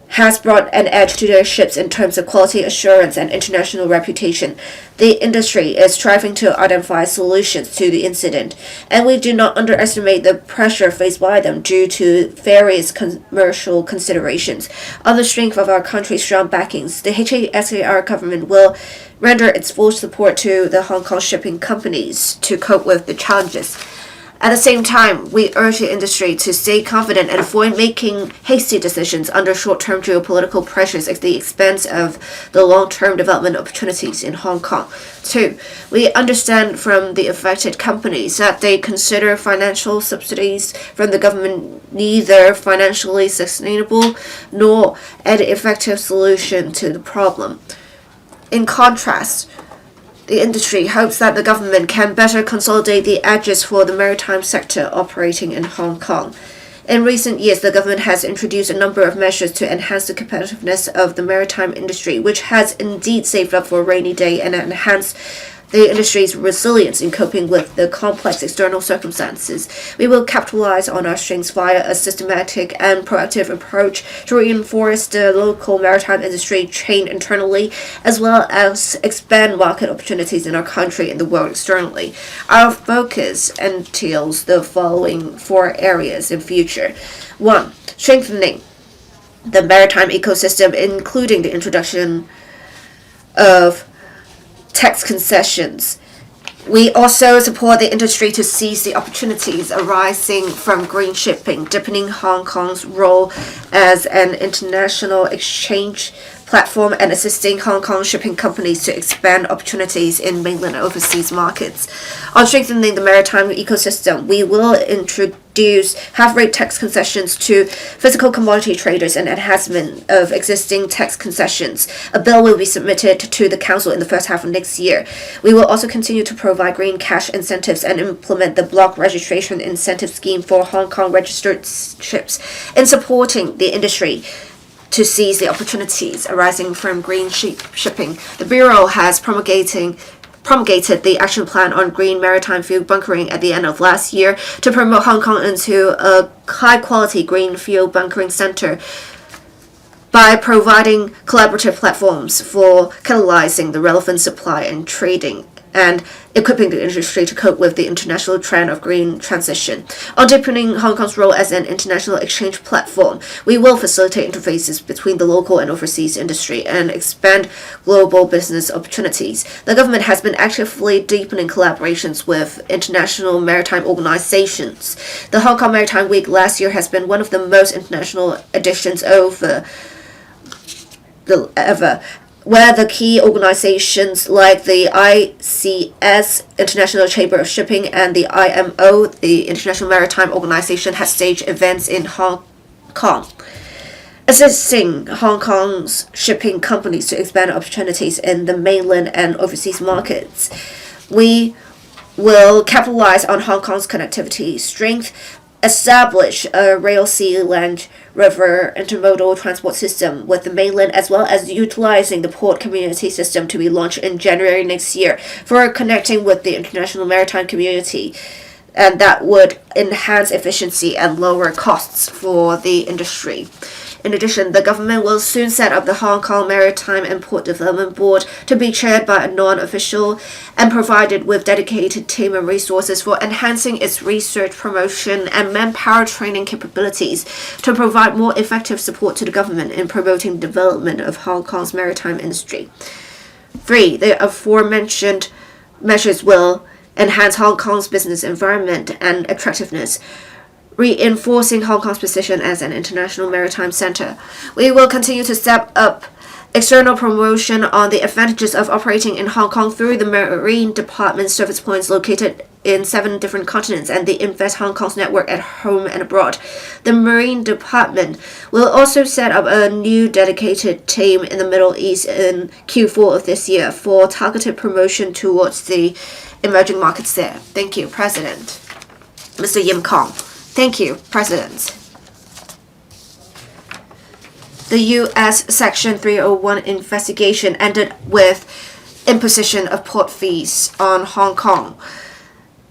S3: has brought an edge to their ships in terms of quality assurance and international reputation. The industry is striving to identify solutions to the incident, and we do not underestimate the pressure faced by them due to various commercial considerations. On the strength of our country's strong backings, the HKSAR government will render its full support to the Hong Kong shipping companies to cope with the challenges. At the same time, we urge the industry to stay confident and avoid making hasty decisions under short-term geopolitical pressures at the expense of the long-term development opportunities in Hong Kong. 2. We understand from the affected companies that they consider financial subsidies from the government neither financially sustainable nor an effective solution to the problem. In contrast, the industry hopes that the government can better consolidate the edges for the maritime sector operating in Hong Kong. In recent years, the government has introduced a number of measures to enhance the competitiveness of the maritime industry, which has indeed saved up for a rainy day and enhanced the industry's resilience in coping with the complex external circumstances. We will capitalize on our strengths via a systematic and proactive approach to reinforce the local maritime industry chain internally, as well as expand market opportunities in our country and the world externally. Our focus entails the following 4 areas in future. 1. Strengthening the maritime ecosystem, including the introduction of tax concessions. We also support the industry to seize the opportunities arising from green shipping, deepening Hong Kong's role as an international exchange platform and assisting Hong Kong shipping companies to expand opportunities in mainland and overseas markets. On strengthening the maritime ecosystem, we will introduce half-rate tax concessions to physical commodity traders and enhancement of existing tax concessions. A bill will be submitted to the Council in the first half of next year. We will also continue to provide green cash incentives and implement the block registration incentive scheme for Hong Kong registered ships in supporting the industry to seize the opportunities arising from green shipping. The Bureau has promulgated the action plan on green maritime fuel bunkering at the end of last year to promote Hong Kong into a high-quality green fuel bunkering center by providing collaborative platforms for catalyzing the relevant supply and trading and equipping the industry to cope with the international trend of green transition. On deepening Hong Kong's role as an international exchange platform, we will facilitate interfaces between the local and overseas industry and expand global business opportunities. The government has been actively deepening collaborations with international maritime organizations. The Hong Kong Maritime Week last year has been one of the most international editions ever, where the key organizations like the ICS, International Chamber of Shipping, and the IMO, the International Maritime Organization, had staged events in Hong Kong, assisting Hong Kong's shipping companies to expand opportunities in the mainland and overseas markets. We will capitalize on Hong Kong's connectivity strength, establish a rail, sea, land, river intermodal transport system with the mainland, as well as utilizing the port community system to be launched in January next year for connecting with the international maritime community, and that would enhance efficiency and lower costs for the industry. In addition, the government will soon set up the Hong Kong Maritime and Port Development Board to be chaired by a non-official and provided with dedicated team and resources for enhancing its research, promotion, and manpower training capabilities to provide more effective support to the government in promoting the development of Hong Kong's maritime industry. 3. The aforementioned measures will enhance Hong Kong's business environment and attractiveness, reinforcing Hong Kong's position as an international maritime center. We will continue to step up external promotion on the advantages of operating in Hong Kong through the Marine Department service points located in 7 different continents and the Invest Hong Kong's network at home and abroad. The Marine Department will also set up a new dedicated team in the Middle East in Q4 of this year for targeted promotion towards the emerging markets there. Thank you, President. Mr. Yim Kong. Thank you, President. The U.S. Section 301 investigation ended with imposition of port fees on Hong Kong,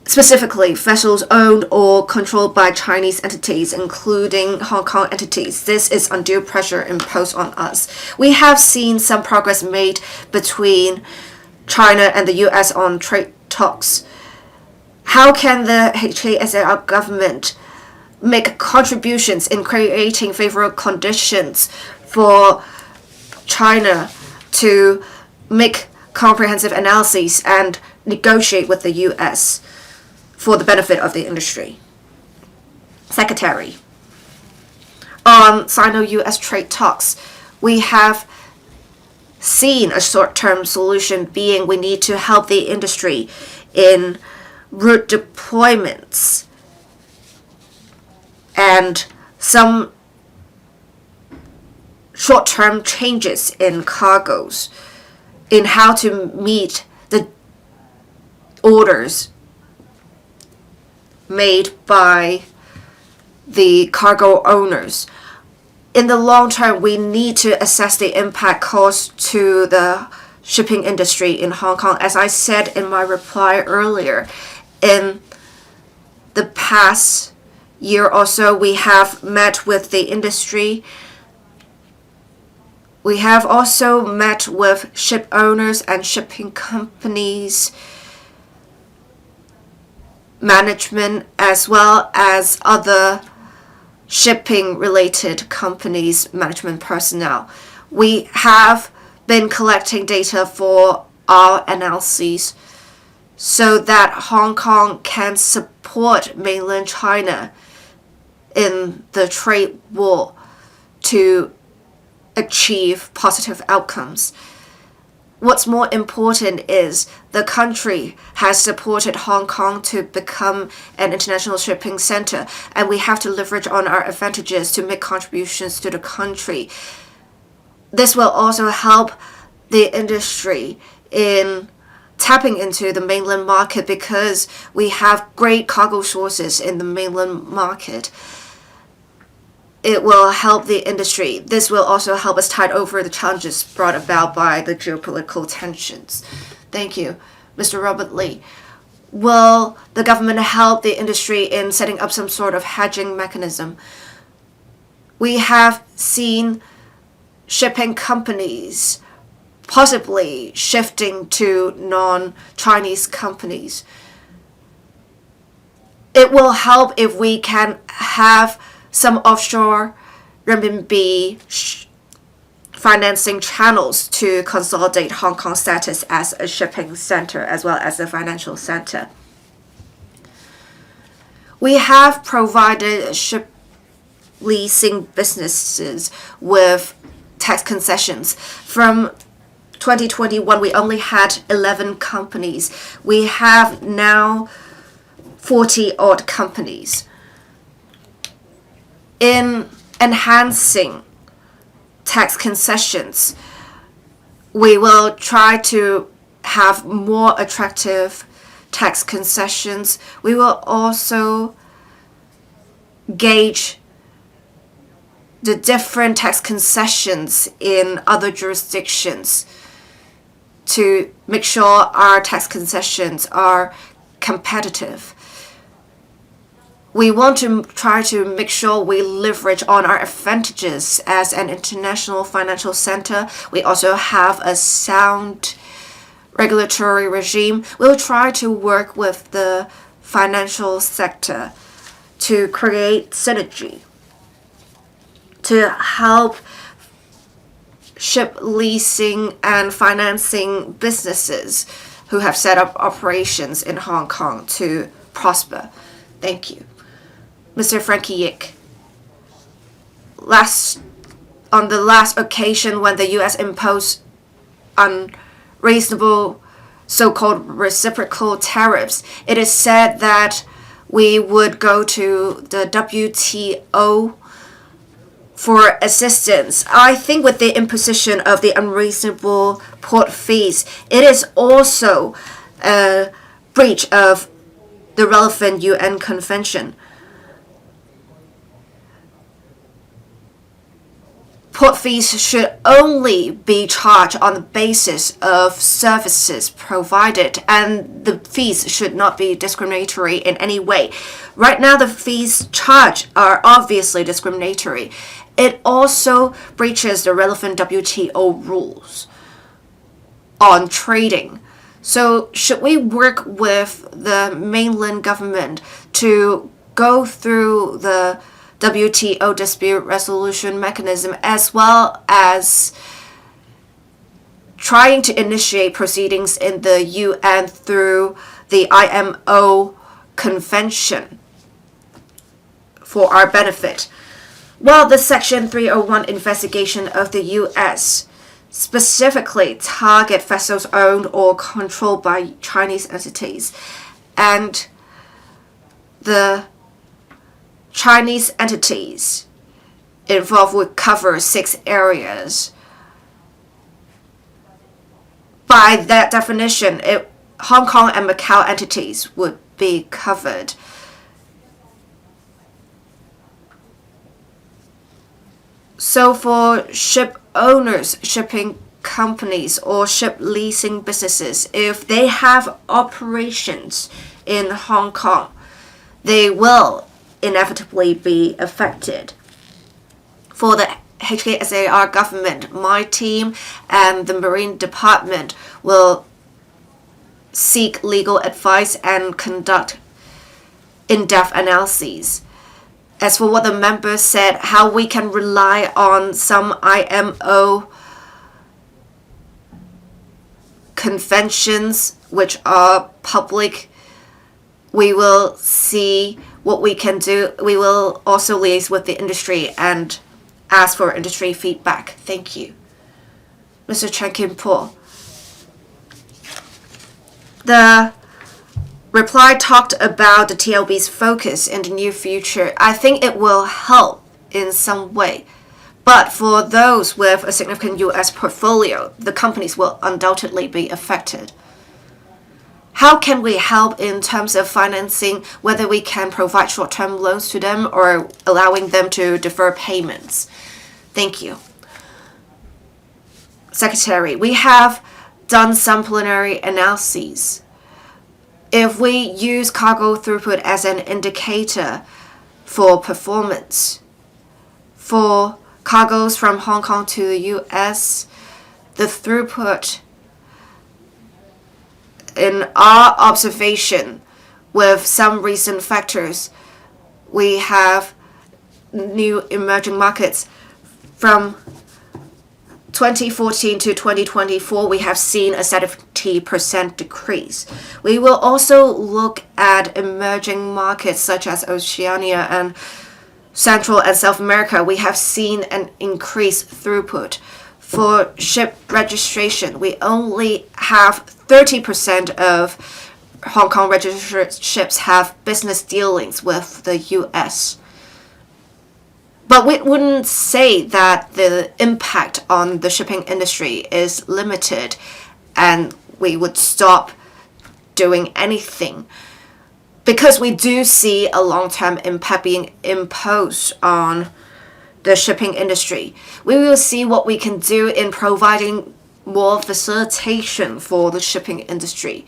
S3: specifically vessels owned or controlled by Chinese entities, including Hong Kong entities. This is undue pressure imposed on us. We have seen some progress made between China and the U.S. on trade talks. How can the HKSAR government make contributions in creating favorable conditions for China to make comprehensive analyses and negotiate with the U.S.? for the benefit of the industry. Secretary. On Sino-US trade talks, we have seen a short-term solution being we need to help the industry in route deployments and some short-term changes in cargoes in how to meet the orders made by the cargo owners. In the long term, we need to assess the impact caused to the shipping industry in Hong Kong. As I said in my reply earlier, in the past year or so, we have met with the industry. We have also met with ship owners and shipping companies, management, as well as other shipping related companies, management personnel. We have been collecting data for our analyses so that Hong Kong can support mainland China in the trade war to achieve positive outcomes. What's more important is the country has supported Hong Kong to become an international shipping center, and we have to leverage on our advantages to make contributions to the country. This will also help the industry in tapping into the mainland market because we have great cargo sources in the mainland market. It will help the industry. This will also help us tide over the challenges brought about by the geopolitical tensions. Thank you. Mr. Robert Lee, will the government help the industry in setting up some sort of hedging mechanism? We have seen shipping companies possibly shifting to non-Chinese companies. It will help if we can have some offshore renminbi financing channels to consolidate Hong Kong's status as a shipping center as well as a financial center. We have provided ship leasing businesses with tax concessions. From 2021, we only had 11 companies. We have now 40-odd companies. In enhancing tax concessions, we will try to have more attractive tax concessions. We will also gauge the different tax concessions in other jurisdictions to make sure our tax concessions are competitive. We want to try to make sure we leverage on our advantages as an international financial center. We also have a sound regulatory regime. We'll try to work with the financial sector to create synergy, to help ship leasing and financing businesses who have set up operations in Hong Kong to prosper. Thank you. Mr. Frankie Yick, on the last occasion when the U.S. imposed unreasonable so-called reciprocal tariffs, it is said that we would go to the WTO for assistance. I think with the imposition of the unreasonable port fees, it is also a breach of the relevant UN convention. Port fees should only be charged on the basis of services provided, and the fees should not be discriminatory in any way. Right now, the fees charged are obviously discriminatory. It also breaches the relevant WTO rules on trading. So should we work with the mainland government to go through the WTO dispute resolution mechanism as well as trying to initiate proceedings in the UN through the IMO convention for our benefit. Well, the Section 301 investigation of the U.S. specifically target vessels owned or controlled by Chinese entities, and the Chinese entities involved would cover 6 areas. By that definition, Hong Kong and Macau entities would be covered. So for ship owners, shipping companies, or ship leasing businesses, if they have operations in Hong Kong, they will inevitably be affected. For the HKSAR government, my team and the Marine Department will seek legal advice and conduct in-depth analyses. As for what the members said, how we can rely on some IMO conventions which are public, we will see what we can do. We will also liaise with the industry and ask for industry feedback. Thank you. Mr. Cheung Kim-po. The reply talked about the TLB's focus in the near future. I think it will help in some way. But for those with a significant U.S. portfolio, the companies will undoubtedly be affected. How can we help in terms of financing, whether we can provide short-term loans to them or allowing them to defer payments? Thank you. Secretary, we have done some preliminary analyses. If we use cargo throughput as an indicator for performance, for cargoes from Hong Kong to the U.S., the throughput, in our observation, with some recent factors, we have new emerging markets. From 2014 to 2024, we have seen a 70% decrease. We will also look at emerging markets such as Oceania and Central and South America. We have seen an increased throughput. For ship registration, we only have 30% of Hong Kong registered ships have business dealings with the U.S. But we wouldn't say that the impact on the shipping industry is limited and we would stop doing anything, because we do see a long-term impact being imposed on the shipping industry. We will see what we can do in providing more facilitation for the shipping industry.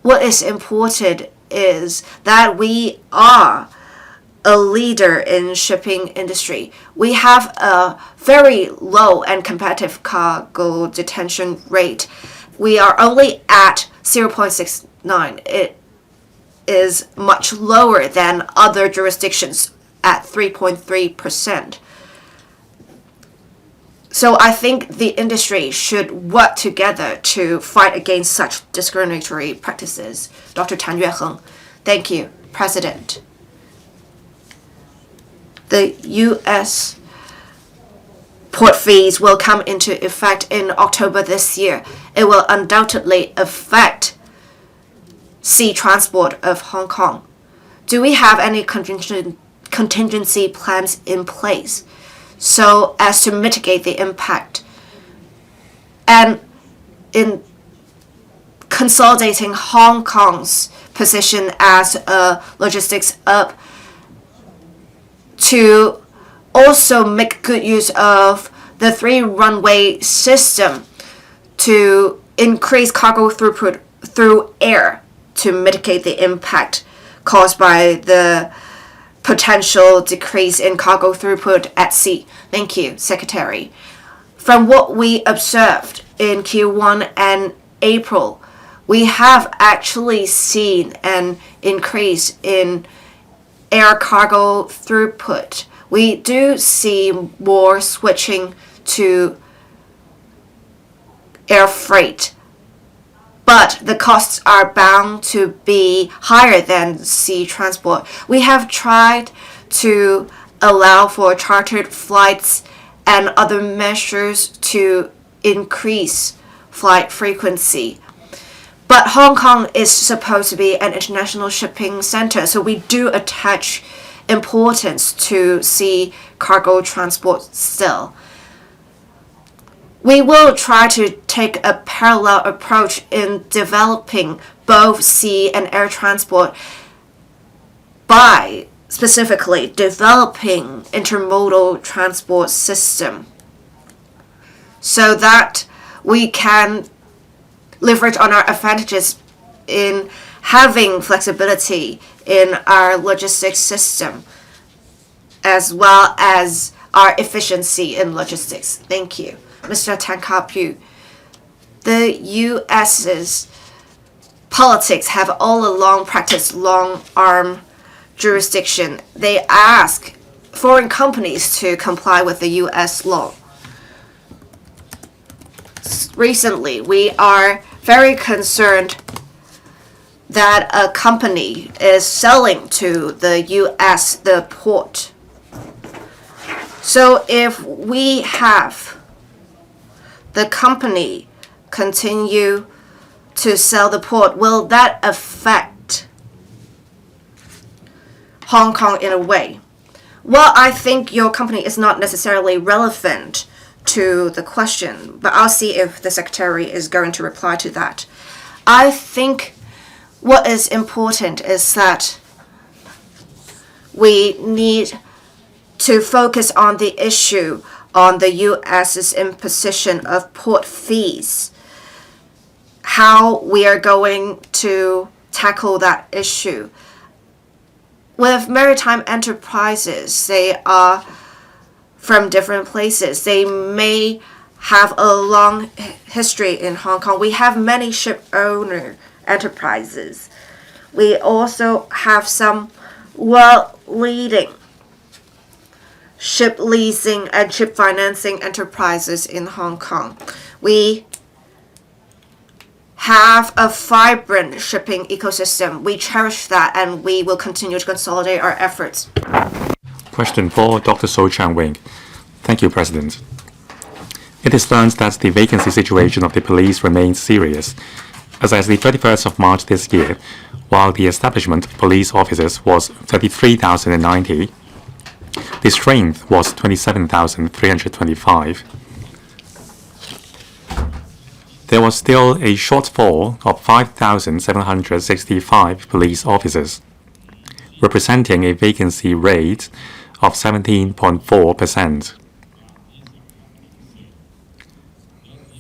S3: What is important is that we are a leader in shipping industry. We have a very low and competitive cargo detention rate. We are only at 0.69. It is much lower than other jurisdictions at 3.3%. So I think the industry should work together to fight against such discriminatory practices. Dr. Tan Yueheng. Thank you, President. The U.S. port fees will come into effect in October this year. It will undoubtedly affect sea transport of Hong Kong. Do we have any contingency plans in place so as to mitigate the impact? And in consolidating Hong Kong's position as a logistics hub, to also make good use of the 3-runway system to increase cargo throughput through air to mitigate the impact caused by the potential decrease in cargo throughput at sea. Thank you, Secretary. From what we observed in Q1 and April, we have actually seen an increase in air cargo throughput. We do see more switching to air freight. but the costs are bound to be higher than sea transport. We have tried to allow for chartered flights and other measures to increase flight frequency. But Hong Kong is supposed to be an international shipping center, so we do attach importance to sea cargo transport still. We will try to take a parallel approach in developing both sea and air transport by specifically developing intermodal transport system so that we can leverage on our advantages in having flexibility in our logistics system as well as our efficiency in logistics. Thank you. Mr. Tan Ka-pu, the U.S.'s politics have all along practiced long-arm jurisdiction. They ask foreign companies to comply with the U.S. law. Recently, we are very concerned that a company is selling to the U.S. the port. So if we have the company continue to sell the port, will that affect Hong Kong in a way? Well, I think your company is not necessarily relevant to the question, but I'll see if the Secretary is going to reply to that. I think what is important is that we need to focus on the issue on the U.S.'s imposition of port fees, how we are going to tackle that issue. With maritime enterprises, they are from different places. They may have a long history in Hong Kong. We have many ship owner enterprises. We also have some world-leading ship leasing and ship financing enterprises in Hong Kong. We have a vibrant shipping ecosystem. We cherish that, and we will continue to consolidate our efforts.
S4: Question for Dr. So Cheung-wing. Thank you, President. It is learned that the vacancy situation of the police remains serious, as at the 31st of March this year, while the establishment of police officers was 33,090, the strength was 27,325. There was still a shortfall of 5,765 police officers, representing a vacancy rate of 17.4%.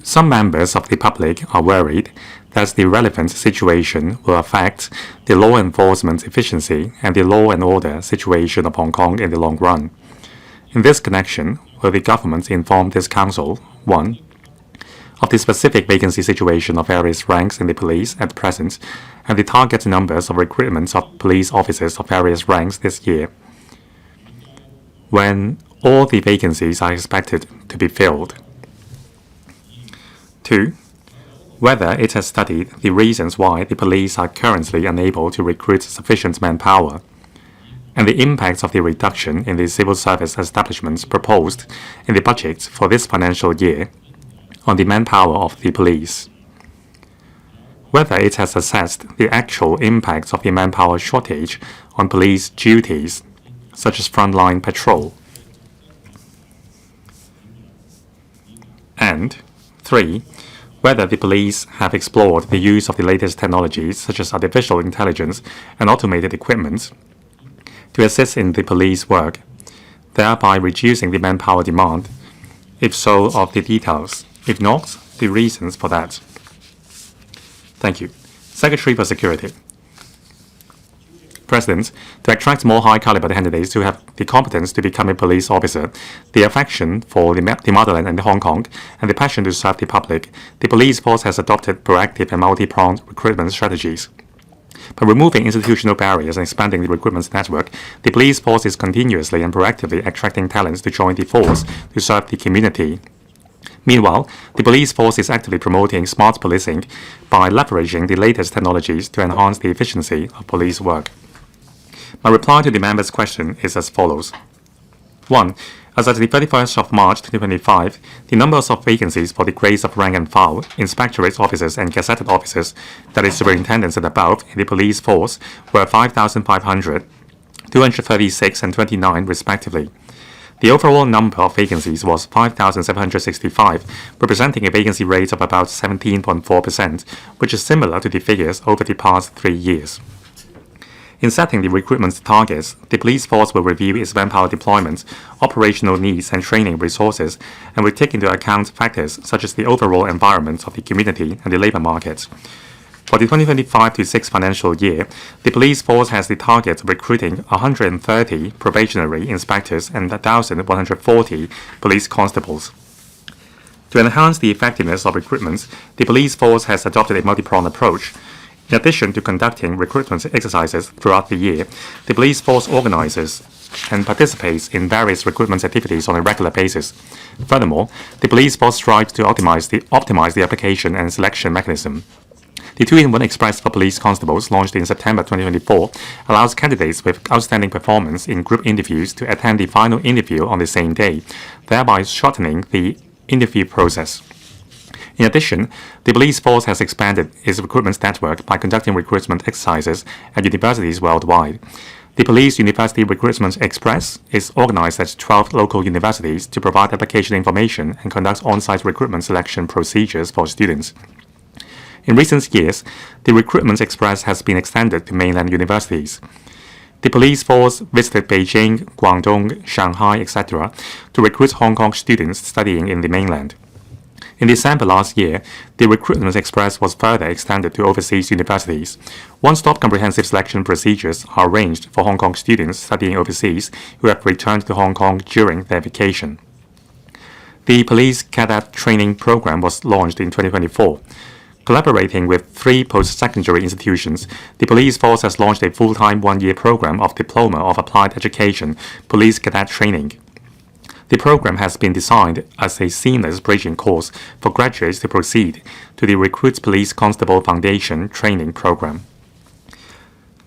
S4: Some members of the public are worried that the relevant situation will affect the law enforcement efficiency and the law and order situation of Hong Kong in the long run. In this connection, will the government inform this Council, 1. of the specific vacancy situation of various ranks in the police at present and the target numbers of recruitment of police officers of various ranks this year, when all the vacancies are expected to be filled. 2. Whether it has studied the reasons why the police are currently unable to recruit sufficient manpower, and the impacts of the reduction in the civil service establishments proposed in the budget for this financial year on the manpower of the police. Whether it has assessed the actual impacts of the manpower shortage on police duties, such as frontline patrol. And 3. Whether the police have explored the use of the latest technologies such as artificial intelligence and automated equipment to assist in the police work, thereby reducing the manpower demand. If so, of the details. If not, the reasons for that. Thank you. Secretary for Security. President, to attract more high-caliber candidates who have the competence to become a police officer, the affection for the motherland and Hong Kong, and the passion to serve the public, the police force has adopted proactive and multi-pronged recruitment strategies. By removing institutional barriers and expanding the recruitment network, the police force is continuously and proactively attracting talents to join the force to serve the community. Meanwhile, the police force is actively promoting smart policing by leveraging the latest technologies to enhance the efficiency of police work. My reply to the member's question is as follows. 1. As at the 31st of March 2025, the numbers of vacancies for the grades of rank and file, inspectorate officers and gazetted officers, that is superintendents and above, in the police force were 5,500, 236 and 29 respectively. The overall number of vacancies was 5,765, representing a vacancy rate of about 17.4%, which is similar to the figures over the past 3 years. In setting the recruitment targets, the police force will review its manpower deployment, operational needs and training resources, and will take into account factors such as the overall environment of the community and the labor market. For the 2025-6 financial year, the police force has the target of recruiting 130 probationary inspectors and 1,140 police constables. To enhance the effectiveness of recruitment, the police force has adopted a multi-pronged approach. In addition to conducting recruitment exercises throughout the year, the police force organizes and participates in various recruitment activities on a regular basis. Furthermore, the police force strives to optimize the application and selection mechanism. The 2-in-1 Express for Police Constables, launched in September 2024, allows candidates with outstanding performance in group interviews to attend the final interview on the same day, thereby shortening the interview process. In addition, the police force has expanded its recruitment network by conducting recruitment exercises at universities worldwide. The Police University Recruitment Express is organized at 12 local universities to provide application information and conduct on-site recruitment selection procedures for students. In recent years, the Recruitment Express has been extended to mainland universities. The police force visited Beijing, Guangdong, Shanghai, etc. to recruit Hong Kong students studying in the mainland. In December last year, the Recruitment Express was further extended to overseas universities. One-stop comprehensive selection procedures are arranged for Hong Kong students studying overseas who have returned to Hong Kong during their vacation. The Police Cadet Training Program was launched in 2024. Collaborating with 3 post-secondary institutions, the police force has launched a full-time 1-year program of Diploma of Applied Education, Police Cadet Training. The program has been designed as a seamless bridging course for graduates to proceed to the Recruit Police Constable Foundation Training Program.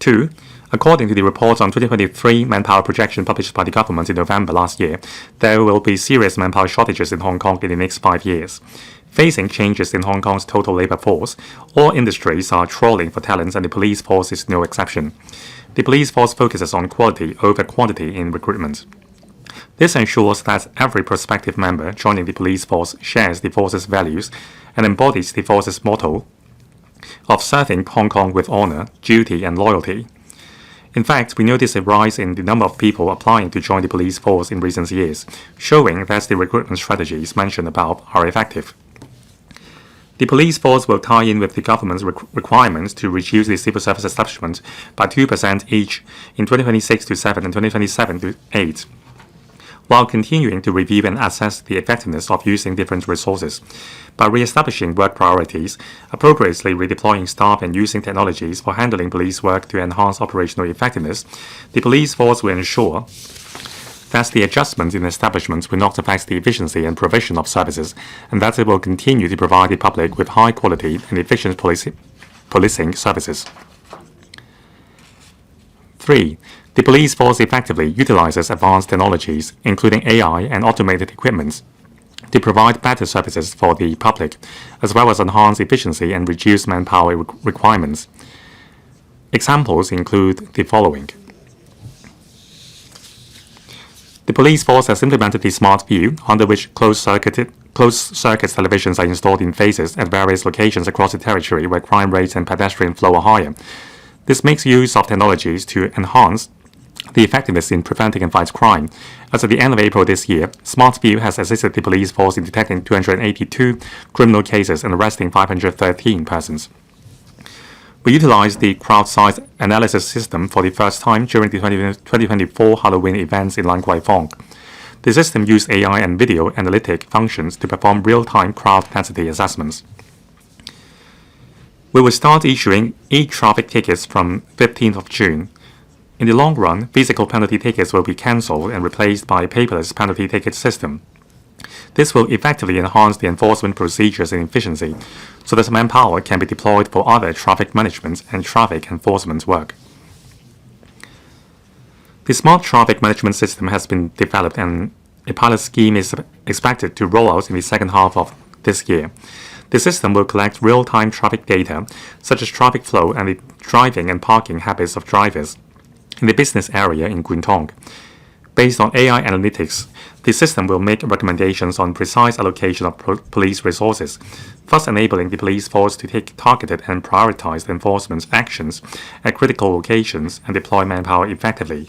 S4: 2. According to the report on 2023 manpower projection published by the government in November last year, there will be serious manpower shortages in Hong Kong in the next 5 years. Facing changes in Hong Kong's total labor force, all industries are trawling for talents and the police force is no exception. The police force focuses on quality over quantity in recruitment. This ensures that every prospective member joining the police force shares the force's values and embodies the force's motto of serving Hong Kong with honor, duty and loyalty. In fact, we notice a rise in the number of people applying to join the police force in recent years, showing that the recruitment strategies mentioned above are effective. The police force will tie in with the government's requirements to reduce the civil service establishment by 2% each in 2026-7 and 2027-8, while continuing to review and assess the effectiveness of using different resources. By re-establishing work priorities, appropriately redeploying staff and using technologies for handling police work to enhance operational effectiveness, the police force will ensure that the adjustments in establishments will not affect the efficiency and provision of services, and that it will continue to provide the public with high quality and efficient policing services. 3. The police force effectively utilizes advanced technologies, including AI and automated equipment, to provide better services for the public, as well as enhance efficiency and reduce manpower requirements. Examples include the following. The police force has implemented the Smart View, under which closed-circuit televisions are installed in phases at various locations across the territory where crime rates and pedestrian flow are higher. This makes use of technologies to enhance the effectiveness in preventing and fight crime. As at the end of April this year, Smart View has assisted the police force in detecting 282 criminal cases and arresting 513 persons. We utilized the crowd size analysis system for the first time during the 2024 Halloween events in Lang Kwai Fong. The system used AI and video analytic functions to perform real-time crowd density assessments. We will start issuing e-traffic tickets from 15th of June. In the long run, physical penalty tickets will be cancelled and replaced by a paperless penalty ticket system. This will effectively enhance the enforcement procedures and efficiency, so that manpower can be deployed for other traffic management and traffic enforcement work. The smart traffic management system has been developed, and a pilot scheme is expected to roll out in the second half of this year. The system will collect real-time traffic data, such as traffic flow and the driving and parking habits of drivers in the business area in Guntong. Based on AI analytics, the system will make recommendations on precise allocation of police resources, thus enabling the police force to take targeted and prioritized enforcement actions at critical locations and deploy manpower effectively.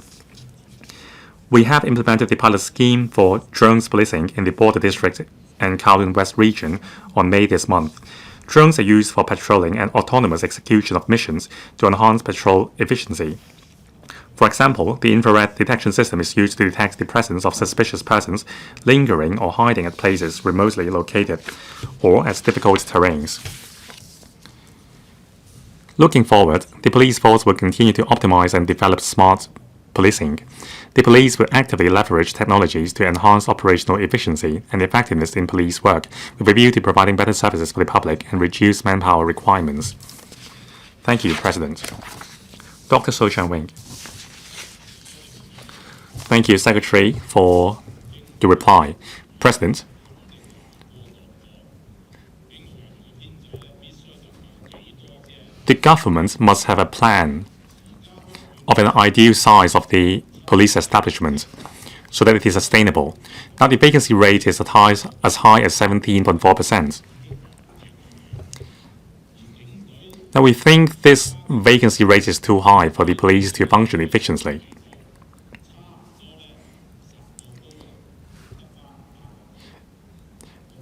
S4: We have implemented the pilot scheme for drones policing in the Border District and Kowloon West region on May this month. Drones are used for patrolling and autonomous execution of missions to enhance patrol efficiency. For example, the infrared detection system is used to detect the presence of suspicious persons lingering or hiding at places remotely located or as difficult terrains. Looking forward, the police force will continue to optimize and develop smart policing. The police will actively leverage technologies to enhance operational efficiency and effectiveness in police work, with a view to providing better services for the public and reduce manpower requirements. Thank you, President. Dr. So Cheung-wing. Thank you, Secretary, for the reply. President, the government must have a plan of an ideal size of the police establishment so that it is sustainable. Now, the vacancy rate is as high as 17.4%. Now, we think this vacancy rate is too high for the police to function efficiently.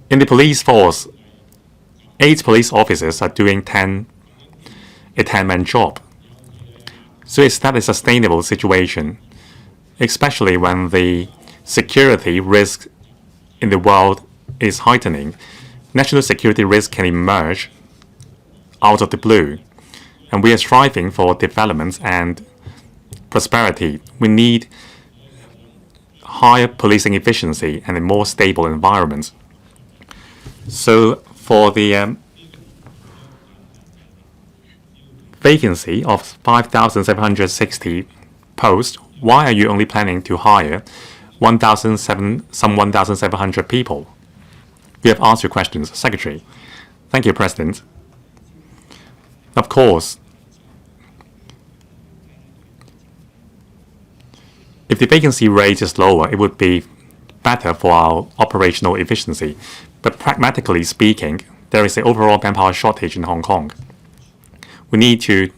S4: In the police force, 8 police officers are doing a 10-man job. So is that a sustainable situation, especially when the security risk in the world is heightening? National security risk can emerge out of the blue, and we are striving for development and prosperity. We need higher policing efficiency and a more stable environment. So for the vacancy of 5,760 posts, why are you only planning to hire 1,700 people? We have asked your questions, Secretary. Thank you, President. Of course, if the vacancy rate is lower, it would be better for our operational efficiency. But pragmatically speaking, there is an overall manpower shortage in Hong Kong. We need to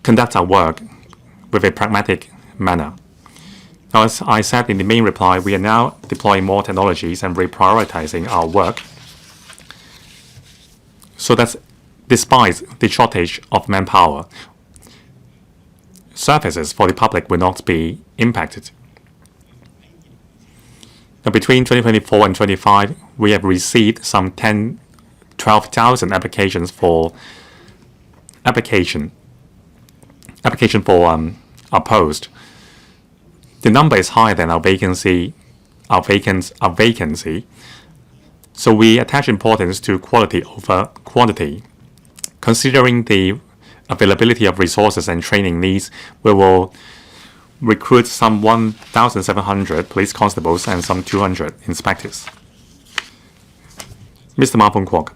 S4: conduct our work with a pragmatic manner. Now, as I said in the main reply, we are now deploying more technologies and reprioritizing our work so that despite the shortage of manpower, services for the public will not be impacted. Now, between 2024 and 2025, we have received some 12,000 applications for our post. The number is higher than our vacancy. So we attach importance to quality over quantity. Considering the availability of resources and training needs, we will recruit some 1,700 police constables and some 200 inspectors. Mr. Ma Kwok.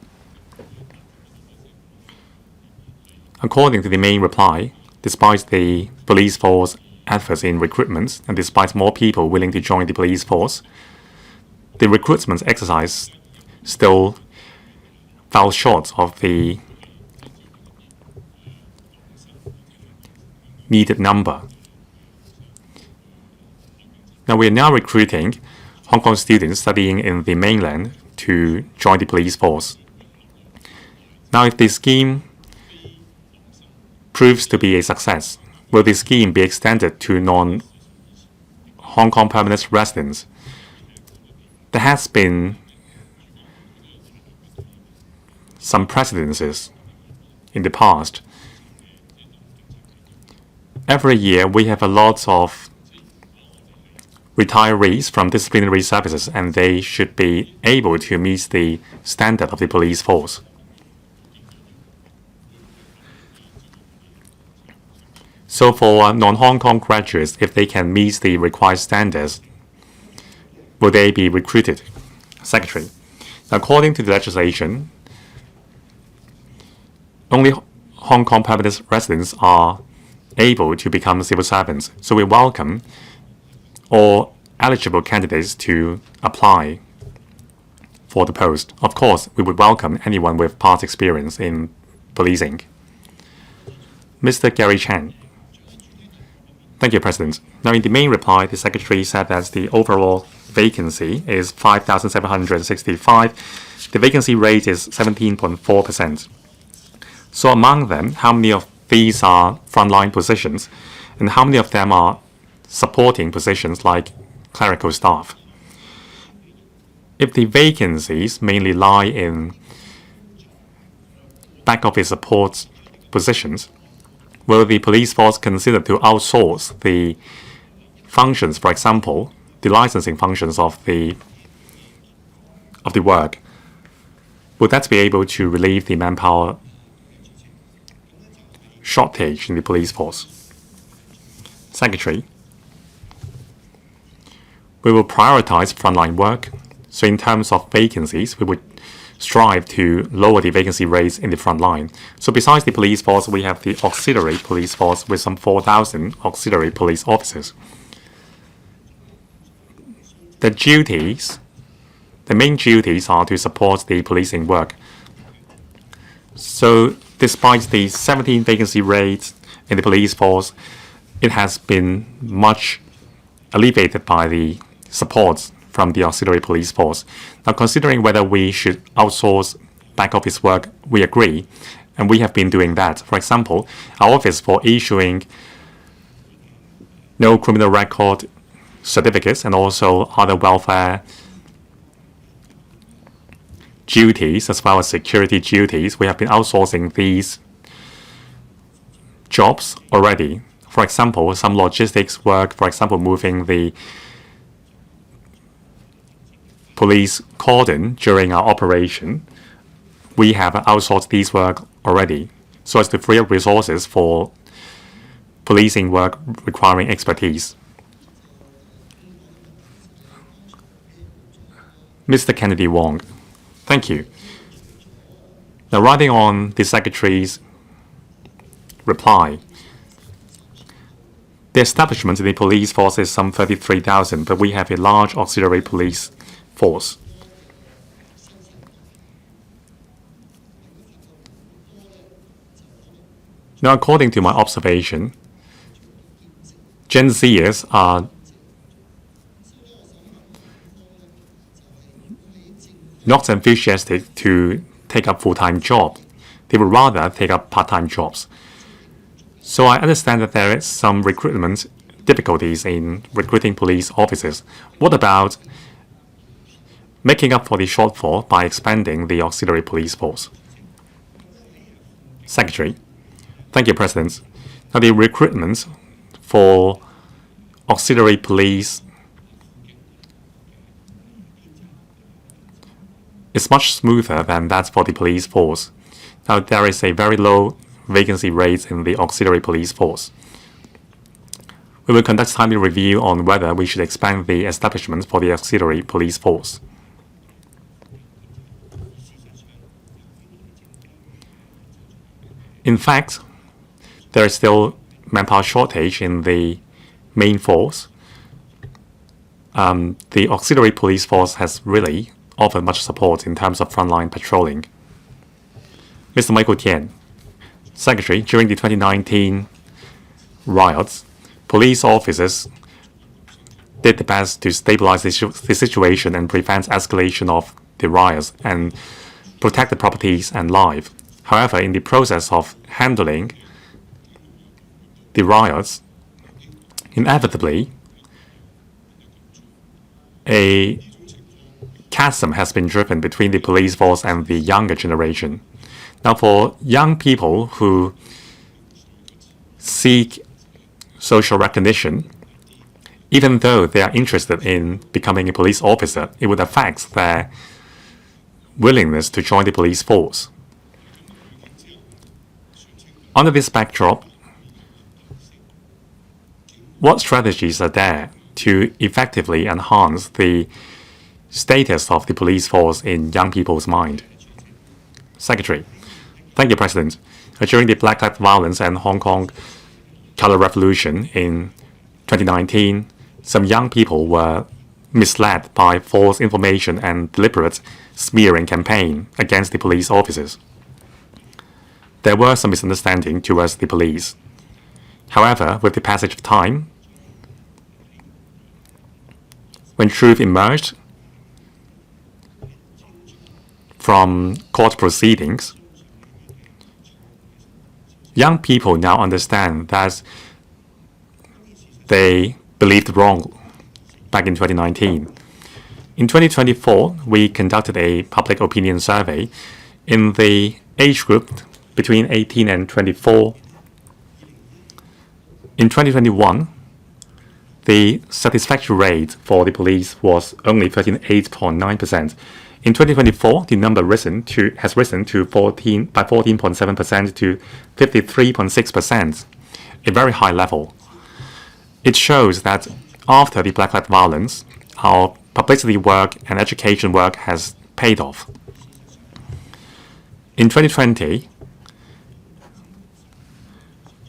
S4: According to the main reply, despite the police force efforts in recruitment and despite more people willing to join the police force, the recruitment exercise still fell short of the needed number. Now we are now recruiting Hong Kong students studying in the mainland to join the police force. Now, if the scheme proves to be a success, will the scheme be extended to non-Hong Kong permanent residents? There has been some precedences in the past. Every year we have a lot of retirees from disciplinary services, and they should be able to meet the standard of the police force. So for non-Hong Kong graduates, if they can meet the required standards, will they be recruited? Secretary. According to the legislation, only Hong Kong permanent residents are able to become civil servants. So we welcome all eligible candidates to apply for the post. Of course, we would welcome anyone with past experience in policing. Mr. Gary Chan. Thank you, President. Now, in the main reply, the Secretary said that the overall vacancy is 5,765. The vacancy rate is 17.4%. So among them, how many of these are frontline positions, and how many of them are supporting positions like clerical staff? If the vacancies mainly lie in back office support positions, will the police force consider to outsource the functions, for example, the licensing functions of the work? Would that be able to relieve the manpower shortage in the police force? Secretary. We will prioritize frontline work. So in terms of vacancies, we would strive to lower the vacancy rates in the front line. So besides the police force, we have the auxiliary police force with some 4,000 auxiliary police officers. The main duties are to support the policing work. So despite the 17 vacancy rate in the police force, it has been much alleviated by the support from the auxiliary police force. Now, considering whether we should outsource back office work, we agree, and we have been doing that. For example, our office for issuing no criminal record certificates and also other welfare duties as well as security duties, we have been outsourcing these jobs already. For example, some logistics work, for example, moving the police cordon during our operation, we have outsourced these work already so as to free up resources for policing work requiring expertise. Mr. Kennedy Wong. Thank you. Now, riding on the Secretary's reply, the establishment in the police force is some 33,000, but we have a large auxiliary police force. Now, according to my observation, Gen Zers are not enthusiastic to take up full-time jobs. They would rather take up part-time jobs. So I understand that there is some recruitment difficulties in recruiting police officers. What about making up for the shortfall by expanding the auxiliary police force? Secretary. Thank you, President. Now, the recruitment for auxiliary police is much smoother than that for the police force. Now, there is a very low vacancy rate in the auxiliary police force. We will conduct timely review on whether we should expand the establishment for the auxiliary police force. In fact, there is still manpower shortage in the main force. The auxiliary police force has really offered much support in terms of frontline patrolling. Mr. Michael Tian. Secretary, during the 2019 riots, police officers did the best to stabilize the situation and prevent escalation of the riots and protect the properties and life. However, in the process of handling the riots, inevitably, a chasm has been driven between the police force and the younger generation. Now, for young people who seek social recognition, even though they are interested in becoming a police officer, it would affect their willingness to join the police force. Under this backdrop, what strategies are there to effectively enhance the status of the police force in young people's mind? Secretary. Thank you, President. During the Black Lives Violence and Hong Kong Color Revolution in 2019, some young people were misled by false information and deliberate smearing campaign against the police officers. There were some misunderstandings towards the police. However, with the passage of time, when truth emerged from court proceedings, young people now understand that they believed wrong back in 2019. In 2024, we conducted a public opinion survey in the age group between 18 and 24. In 2021, the satisfaction rate for the police was only 38.9%. In 2024, the number has risen to 14.7% to 53.6%, a very high level. It shows that after the Black Lives Violence, our publicity work and education work has paid off. In 2020,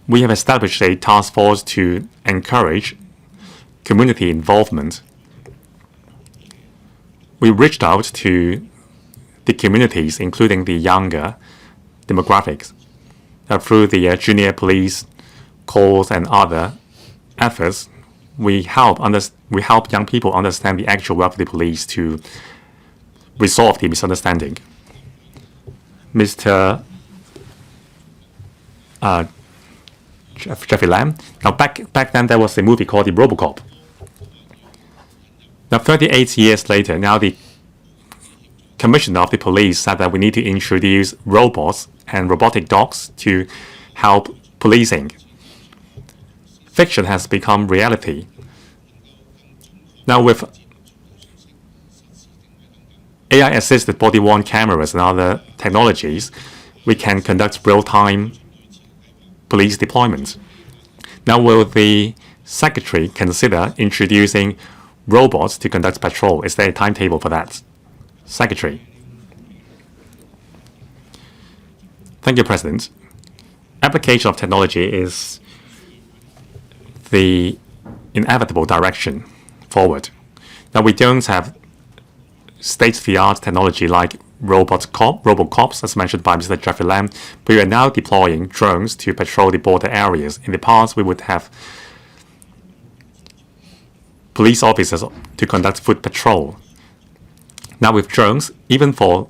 S4: we have established a task force to encourage community involvement. We reached out to the communities, including the younger demographics, through the junior police calls and other efforts. We help young people understand the actual work of the police to resolve the misunderstanding. Mr. Jeffrey Lam. Now, back then, there was a movie called the RoboCop. Now, 38 years later, now the commissioner of the police said that we need to introduce robots and robotic dogs to help policing. Fiction has become reality. Now, with AI-assisted body-worn cameras and other technologies, we can conduct real-time police deployments. Now, will the Secretary consider introducing robots to conduct patrol? Is there a timetable for that? Secretary. Thank you, President. Application of technology is the inevitable direction forward. Now, we don't have state-of-the-art technology like RoboCops, as mentioned by Mr. Jeffrey Lam. We are now deploying drones to patrol the border areas. In the past, we would have police officers to conduct foot patrol. Now with drones, even for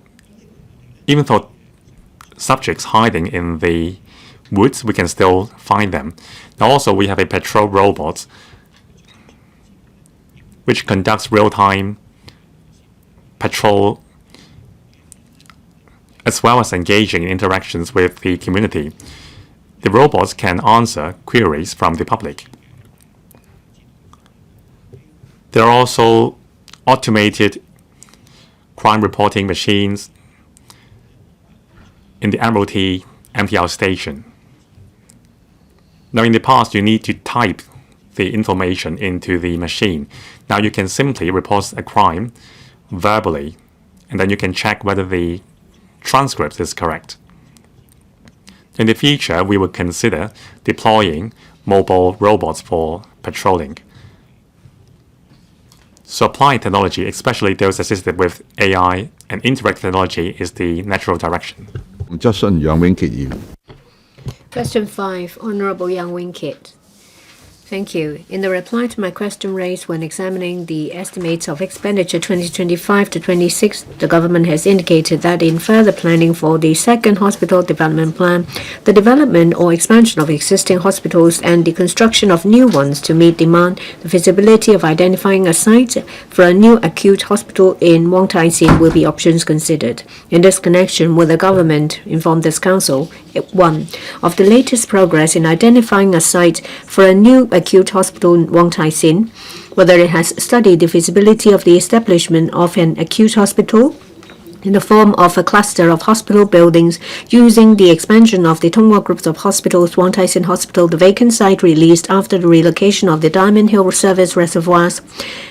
S4: subjects hiding in the woods, we can still find them. Now also we have a patrol robot which conducts real-time patrol as well as engaging in interactions with the community. The robots can answer queries from the public. There are also automated crime reporting machines in the Admiralty MTR station. Now in the past, you need to type the information into the machine. Now you can simply report a crime verbally, and then you can check whether the transcript is correct. In the future, we will consider deploying mobile robots for patrolling. So applying technology, especially those assisted with AI and interactive technology, is the natural direction.
S5: Hon YANG Wing-kit.
S6: Question 5, Honorable Yang Wing-kit. Thank you. In the reply to my question raised when examining the estimates of expenditure 2025 to 26, the government has indicated that in further planning for the second hospital development plan, the development or expansion of existing hospitals and the construction of new ones to meet demand, the feasibility of identifying a site for a new acute hospital in Wong Tai Sin will be options considered. In this connection, will the government inform this council 1. of the latest progress in identifying a site for a new acute hospital in Wong Tai Sin? whether it has studied the feasibility of the establishment of an acute hospital in the form of a cluster of hospital buildings using the expansion of the Tonghua groups of hospitals, Wong Tai Sin Hospital, the vacant site released after the relocation of the Diamond Hill Service Reservoirs,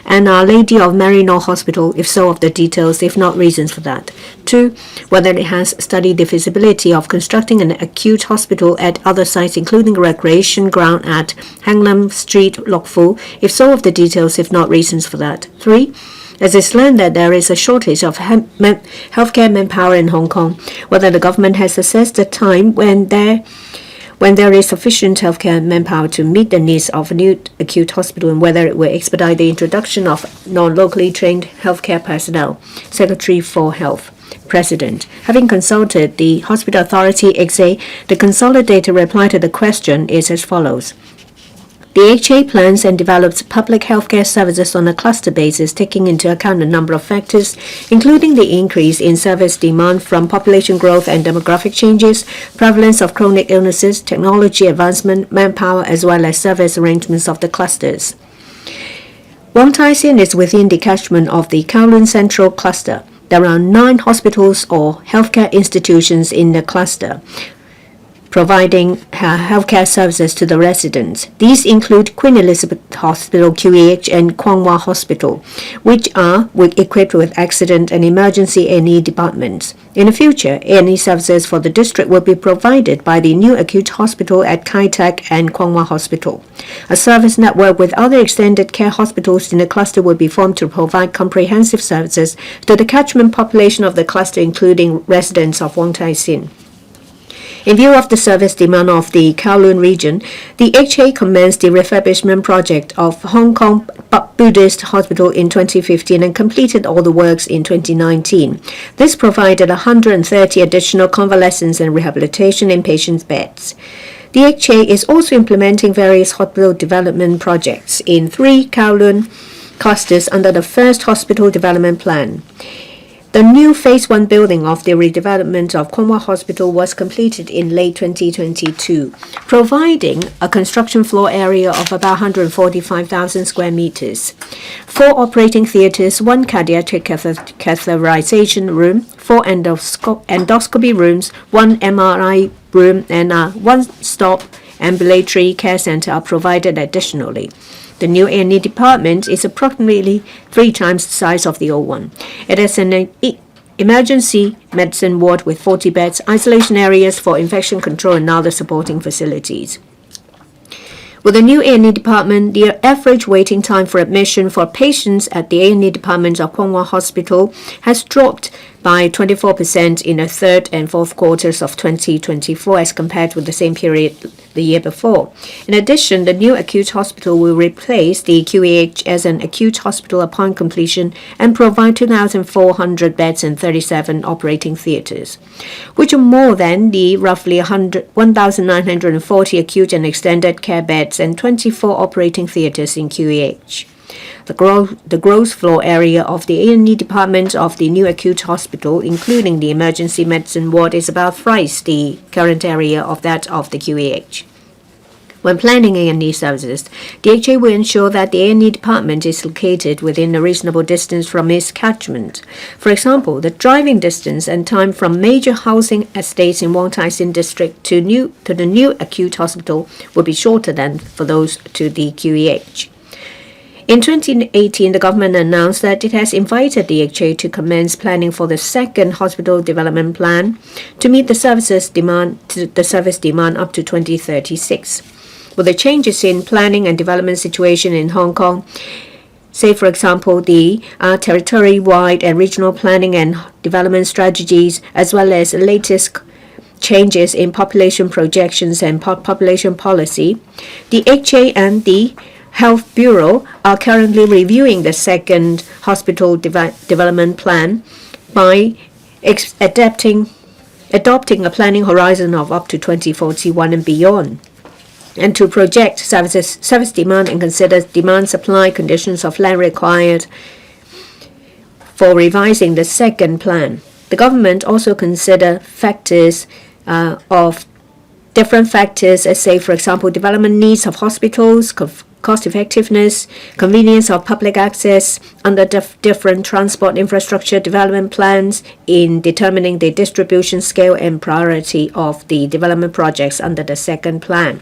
S6: and Our Lady of Maryknoll Hospital, if so, of the details, if not reasons for that. 2. Whether it has studied the feasibility of constructing an acute hospital at other sites, including a recreation ground at Hang Lam Street, Lok Fu, if so, of the details, if not reasons for that. 3. As it's learned that there is a shortage of healthcare manpower in Hong Kong, whether the government has assessed the time when there is sufficient healthcare manpower to meet the needs of a new acute hospital, and whether it will expedite the introduction of non-locally trained healthcare personnel. Secretary for Health. President. Having consulted the Hospital Authority XA, the consolidated reply to the question is as follows. The HA plans and develops public healthcare services on a cluster basis, taking into account a number of factors, including the increase in service demand from population growth and demographic changes, prevalence of chronic illnesses, technology advancement, manpower, as well as service arrangements of the clusters. Wong Tai Sin is within the catchment of the Kowloon Central Cluster. There are 9 hospitals or healthcare institutions in the cluster, providing healthcare services to the residents. These include Queen Elizabeth Hospital, QEH, and Kwong Wah Hospital, which are equipped with accident and emergency A&E departments. In the future, A&E services for the district will be provided by the new acute hospital at Kai Tak and Kwong Wah Hospital. A service network with other extended care hospitals in the cluster will be formed to provide comprehensive services to the catchment population of the cluster, including residents of Wong Tai Sin. In view of the service demand of the Kowloon region, the HA commenced the refurbishment project of Hong Kong Buddhist Hospital in 2015 and completed all the works in 2019. This provided 130 additional convalescence and rehabilitation inpatient beds. The HA is also implementing various hospital development projects in 3 Kowloon clusters under the first hospital development plan. The new Phase 1 building of the redevelopment of Kwong Wah Hospital was completed in late 2022, providing a construction floor area of about 145,000 square meters. 4 operating theaters, 1 cardiac catheterization room, 4 endoscopy rooms, 1 MRI room, and a one-stop ambulatory care center are provided additionally. The new A&E department is approximately 3 times the size of the old one. It has an emergency medicine ward with 40 beds, isolation areas for infection control, and other supporting facilities. With the new A&E department, the average waiting time for admission for patients at the A&E department of Kwong Wah Hospital has dropped by 24% in the 3rd and 4th quarters of 2024 as compared with the same period the year before. In addition, the new acute hospital will replace the QEH as an acute hospital upon completion and provide 2,400 beds and 37 operating theaters, which are more than the roughly 1,940 acute and extended care beds and 24 operating theaters in QEH. The gross floor area of the A&E department of the new acute hospital, including the emergency medicine ward, is about thrice the current area of that of the QEH. When planning A&E services, the HA will ensure that the A&E department is located within a reasonable distance from its catchment. For example, the driving distance and time from major housing estates in Wong Tai Sin district to the new acute hospital will be shorter than for those to the QEH. In 2018, the government announced that it has invited the HA to commence planning for the second hospital development plan to meet the service demand up to 2036. With the changes in planning and development situation in Hong Kong, say for example the territory-wide and regional planning and development strategies, as well as the latest changes in population projections and population policy, the HA and the Health Bureau are currently reviewing the second hospital development plan by adopting a planning horizon of up to 2041 and beyond, and to project service demand and consider demand-supply conditions of land required for revising the second plan. The government also consider factors different factors, as say, for example, development needs of hospitals, cost effectiveness, convenience of public access under different transport infrastructure development plans in determining the distribution scale and priority of the development projects under the second plan.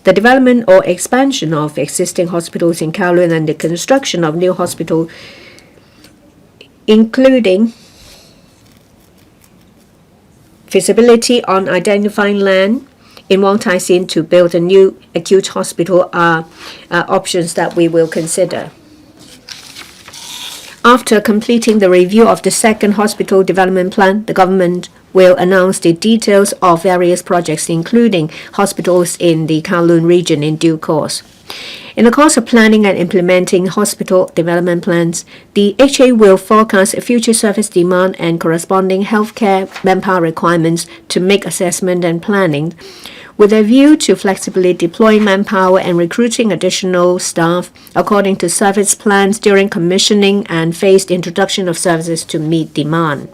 S6: The development or expansion of existing hospitals in Kowloon and the construction of new hospitals, including feasibility on identifying land in Wong Tai Sin to build a new acute hospital are options that we will consider. After completing the review of the second hospital development plan, the government will announce the details of various projects, including hospitals in the Kowloon region, in due course. In the course of planning and implementing hospital development plans, the HA will forecast future service demand and corresponding healthcare manpower requirements to make assessment and planning, with a view to flexibly deploying manpower and recruiting additional staff according to service plans during commissioning and phased introduction of services to meet demand.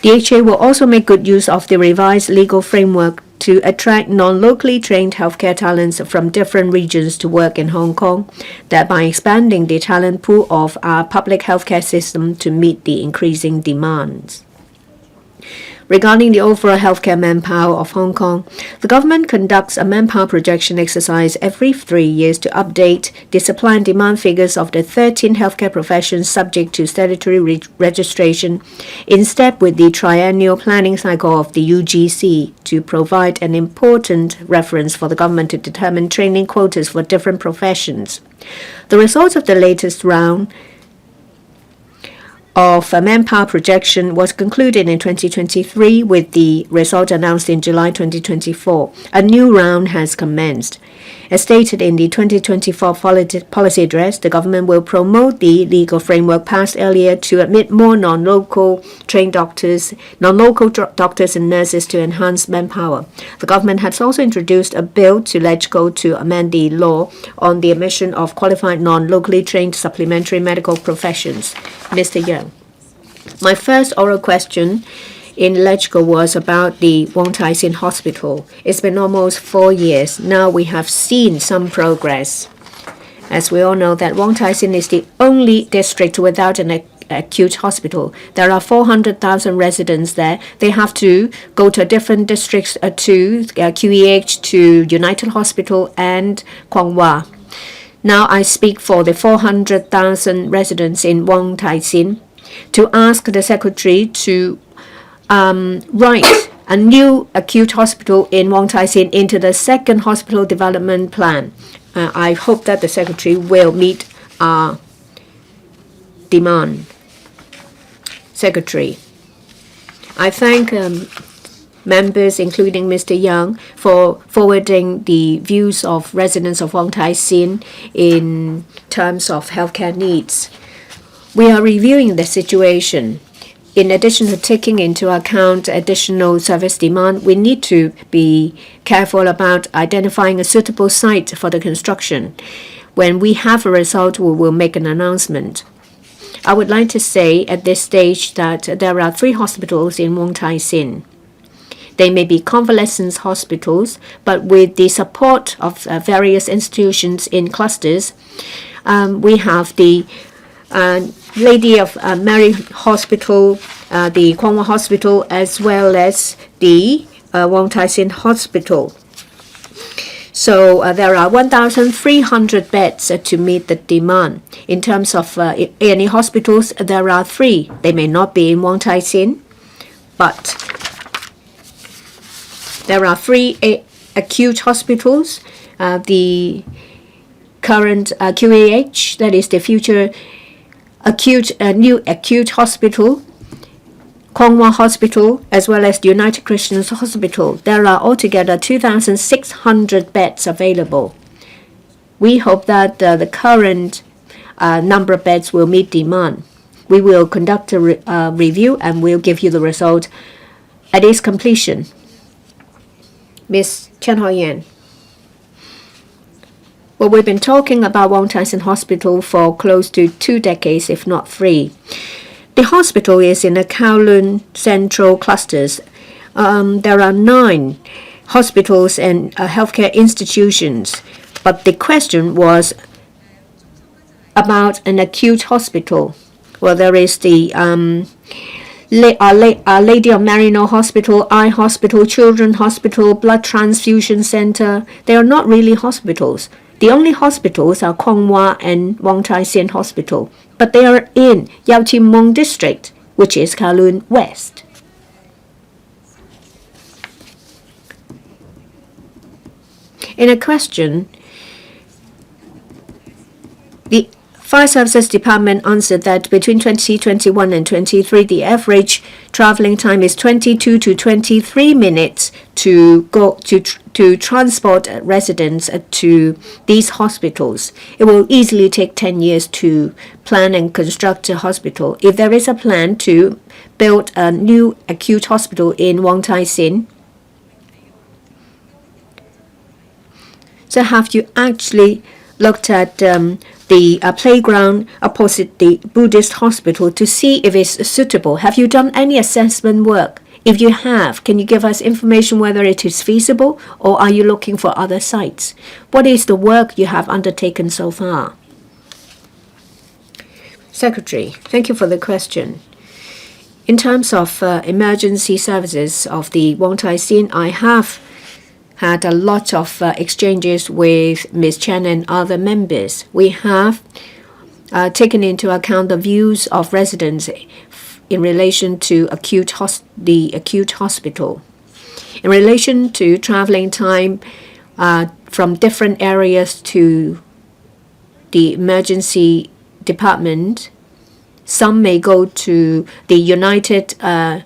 S6: The HA will also make good use of the revised legal framework to attract non-locally trained healthcare talents from different regions to work in Hong Kong, thereby expanding the talent pool of our public healthcare system to meet the increasing demands. Regarding the overall healthcare manpower of Hong Kong, the government conducts a manpower projection exercise every 3 years to update the supply and demand figures of the 13 healthcare professions subject to statutory registration in step with the triennial planning cycle of the UGC to provide an important reference for the government to determine training quotas for different professions. The results of the latest round of manpower projection was concluded in 2023 with the result announced in July 2024. A new round has commenced. As stated in the 2024 policy address, the government will promote the legal framework passed earlier to admit more non-local doctors and nurses to enhance manpower. The government has also introduced a bill to LegCo to amend the law on the admission of qualified non-locally trained supplementary medical professions. Mr. Yeung. My first oral question in LegCo was about the Wong Tai Sin Hospital. It's been almost 4 years. Now we have seen some progress. As we all know that Wong Tai Sin is the only district without an acute hospital. There are 400,000 residents there. They have to go to different districts to QEH, to United Hospital and Kwong Wah. Now I speak for the 400,000 residents in Wong Tai Sin to ask the Secretary to write a new acute hospital in Wong Tai Sin into the second hospital development plan. I hope that the Secretary will meet our demand. Secretary, I thank members, including Mr. Young, for forwarding the views of residents of Wong Tai Sin in terms of healthcare needs. We are reviewing the situation. In addition to taking into account additional service demand, we need to be careful about identifying a suitable site for the construction. When we have a result, we will make an announcement. I would like to say at this stage that there are 3 hospitals in Wong Tai Sin. They may be convalescent hospitals, but with the support of various institutions in clusters, we have the Lady of Mary Hospital, the Kwong Wah Hospital, as well as the Wong Tai Sin Hospital. So there are 1,300 beds to meet the demand. In terms of A&E hospitals, there are 3. They may not be in Wong Tai Sin, but there are 3 acute hospitals. The current QAH, that is the future new acute hospital, Kwong Wah Hospital, as well as the United Christians Hospital. There are altogether 2,600 beds available. We hope that the current number of beds will meet demand. We will conduct a review and we'll give you the result at its completion. Ms. Chen Ho-yan. Well, we've been talking about Wong Tai Sin Hospital for close to 2 decades, if not 3. The hospital is in the Kowloon Central clusters. There are 9 hospitals and healthcare institutions, But the question was about an acute hospital. Well, there is the Our Lady of Marino Hospital, Eye Hospital, Children Hospital, Blood Transfusion Center. They are not really hospitals. The only hospitals are Kwong Wah and Wong Tai Sin Hospital, but they are in Yau Chim Mong District, which is Kowloon West. In a question, the Fire Services Department answered that between 2021 and 23, the average traveling time is 22 to 23 minutes to transport residents to these hospitals. It will easily take 10 years to plan and construct a hospital. If there is a plan to build a new acute hospital in Wong Tai Sin, so have you actually looked at the playground opposite the Buddhist hospital to see if it's suitable? Have you done any assessment work? If you have, can you give us information whether it is feasible, or are you looking for other sites? What is the work you have undertaken so far? Secretary, thank you for the question. In terms of emergency services of the Wong Tai Sin, I have had a lot of exchanges with Ms. Chen and other members. We have taken into account the views of residents in relation to the acute hospital. In relation to traveling time from different areas to the emergency department, some may go to the United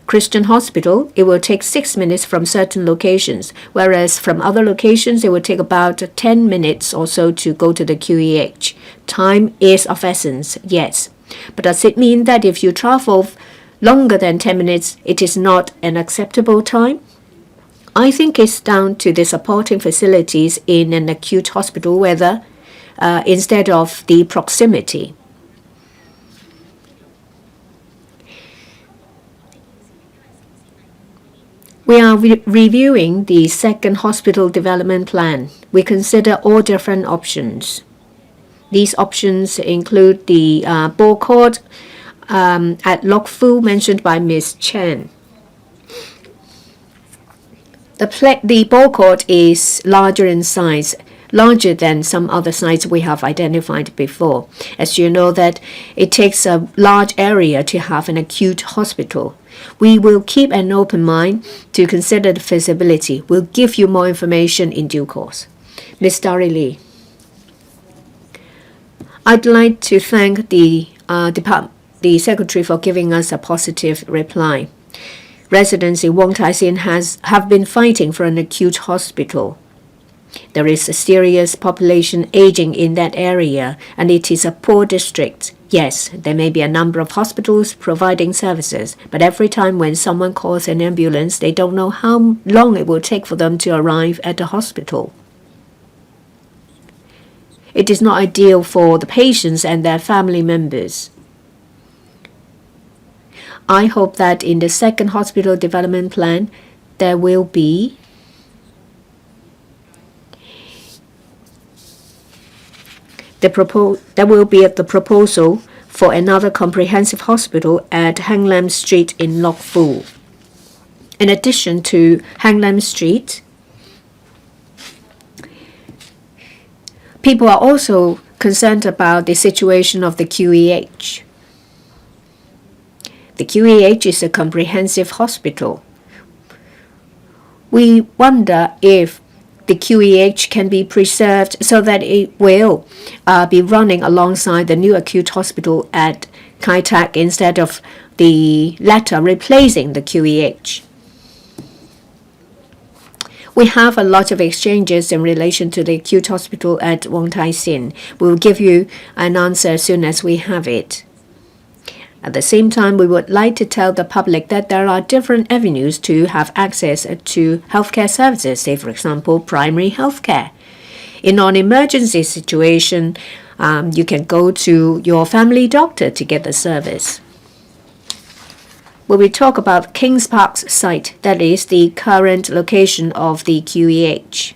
S6: Christian Hospital. It will take 6 minutes from certain locations, whereas from other locations, it will take about 10 minutes or so to go to the QEH. Time is of essence, yes. But does it mean that if you travel longer than 10 minutes, it is not an acceptable time? I think it's down to the supporting facilities in an acute hospital, whether instead of the proximity. We are reviewing the second hospital development plan. We consider all different options. These options include the ball court at Lok Fu mentioned by Ms. Chen. The ball court is larger in size, larger than some other sites we have identified before. As you know, that it takes a large area to have an acute hospital. We will keep an open mind to consider the feasibility. We'll give you more information in due course. Ms. Dari Lee. I'd like to thank the Secretary for giving us a positive reply. Residents in Wong Tai Sin have been fighting for an acute hospital. There is a serious population aging in that area, and it is a poor district. Yes, there may be a number of hospitals providing services, but every time when someone calls an ambulance, they don't know how long it will take for them to arrive at the hospital. It is not ideal for the patients and their family members. I hope that in the second hospital development plan, there will be the proposal for another comprehensive hospital at Hang Lam Street in Lok Fu. In addition to Hang Lam Street, people are also concerned about the situation of the QEH. The QEH is a comprehensive hospital. We wonder if the QEH can be preserved so that it will be running alongside the new acute hospital at Kai Tak instead of the latter replacing the QEH. We have a lot of exchanges in relation to the acute hospital at Wong Tai Sin. We'll give you an answer as soon as we have it. At the same time, we would like to tell the public that there are different avenues to have access to healthcare services, say, for example, primary healthcare. In non-emergency situation, you can go to your family doctor to get the service. When we talk about Kings Park's site, that is the current location of the QEH.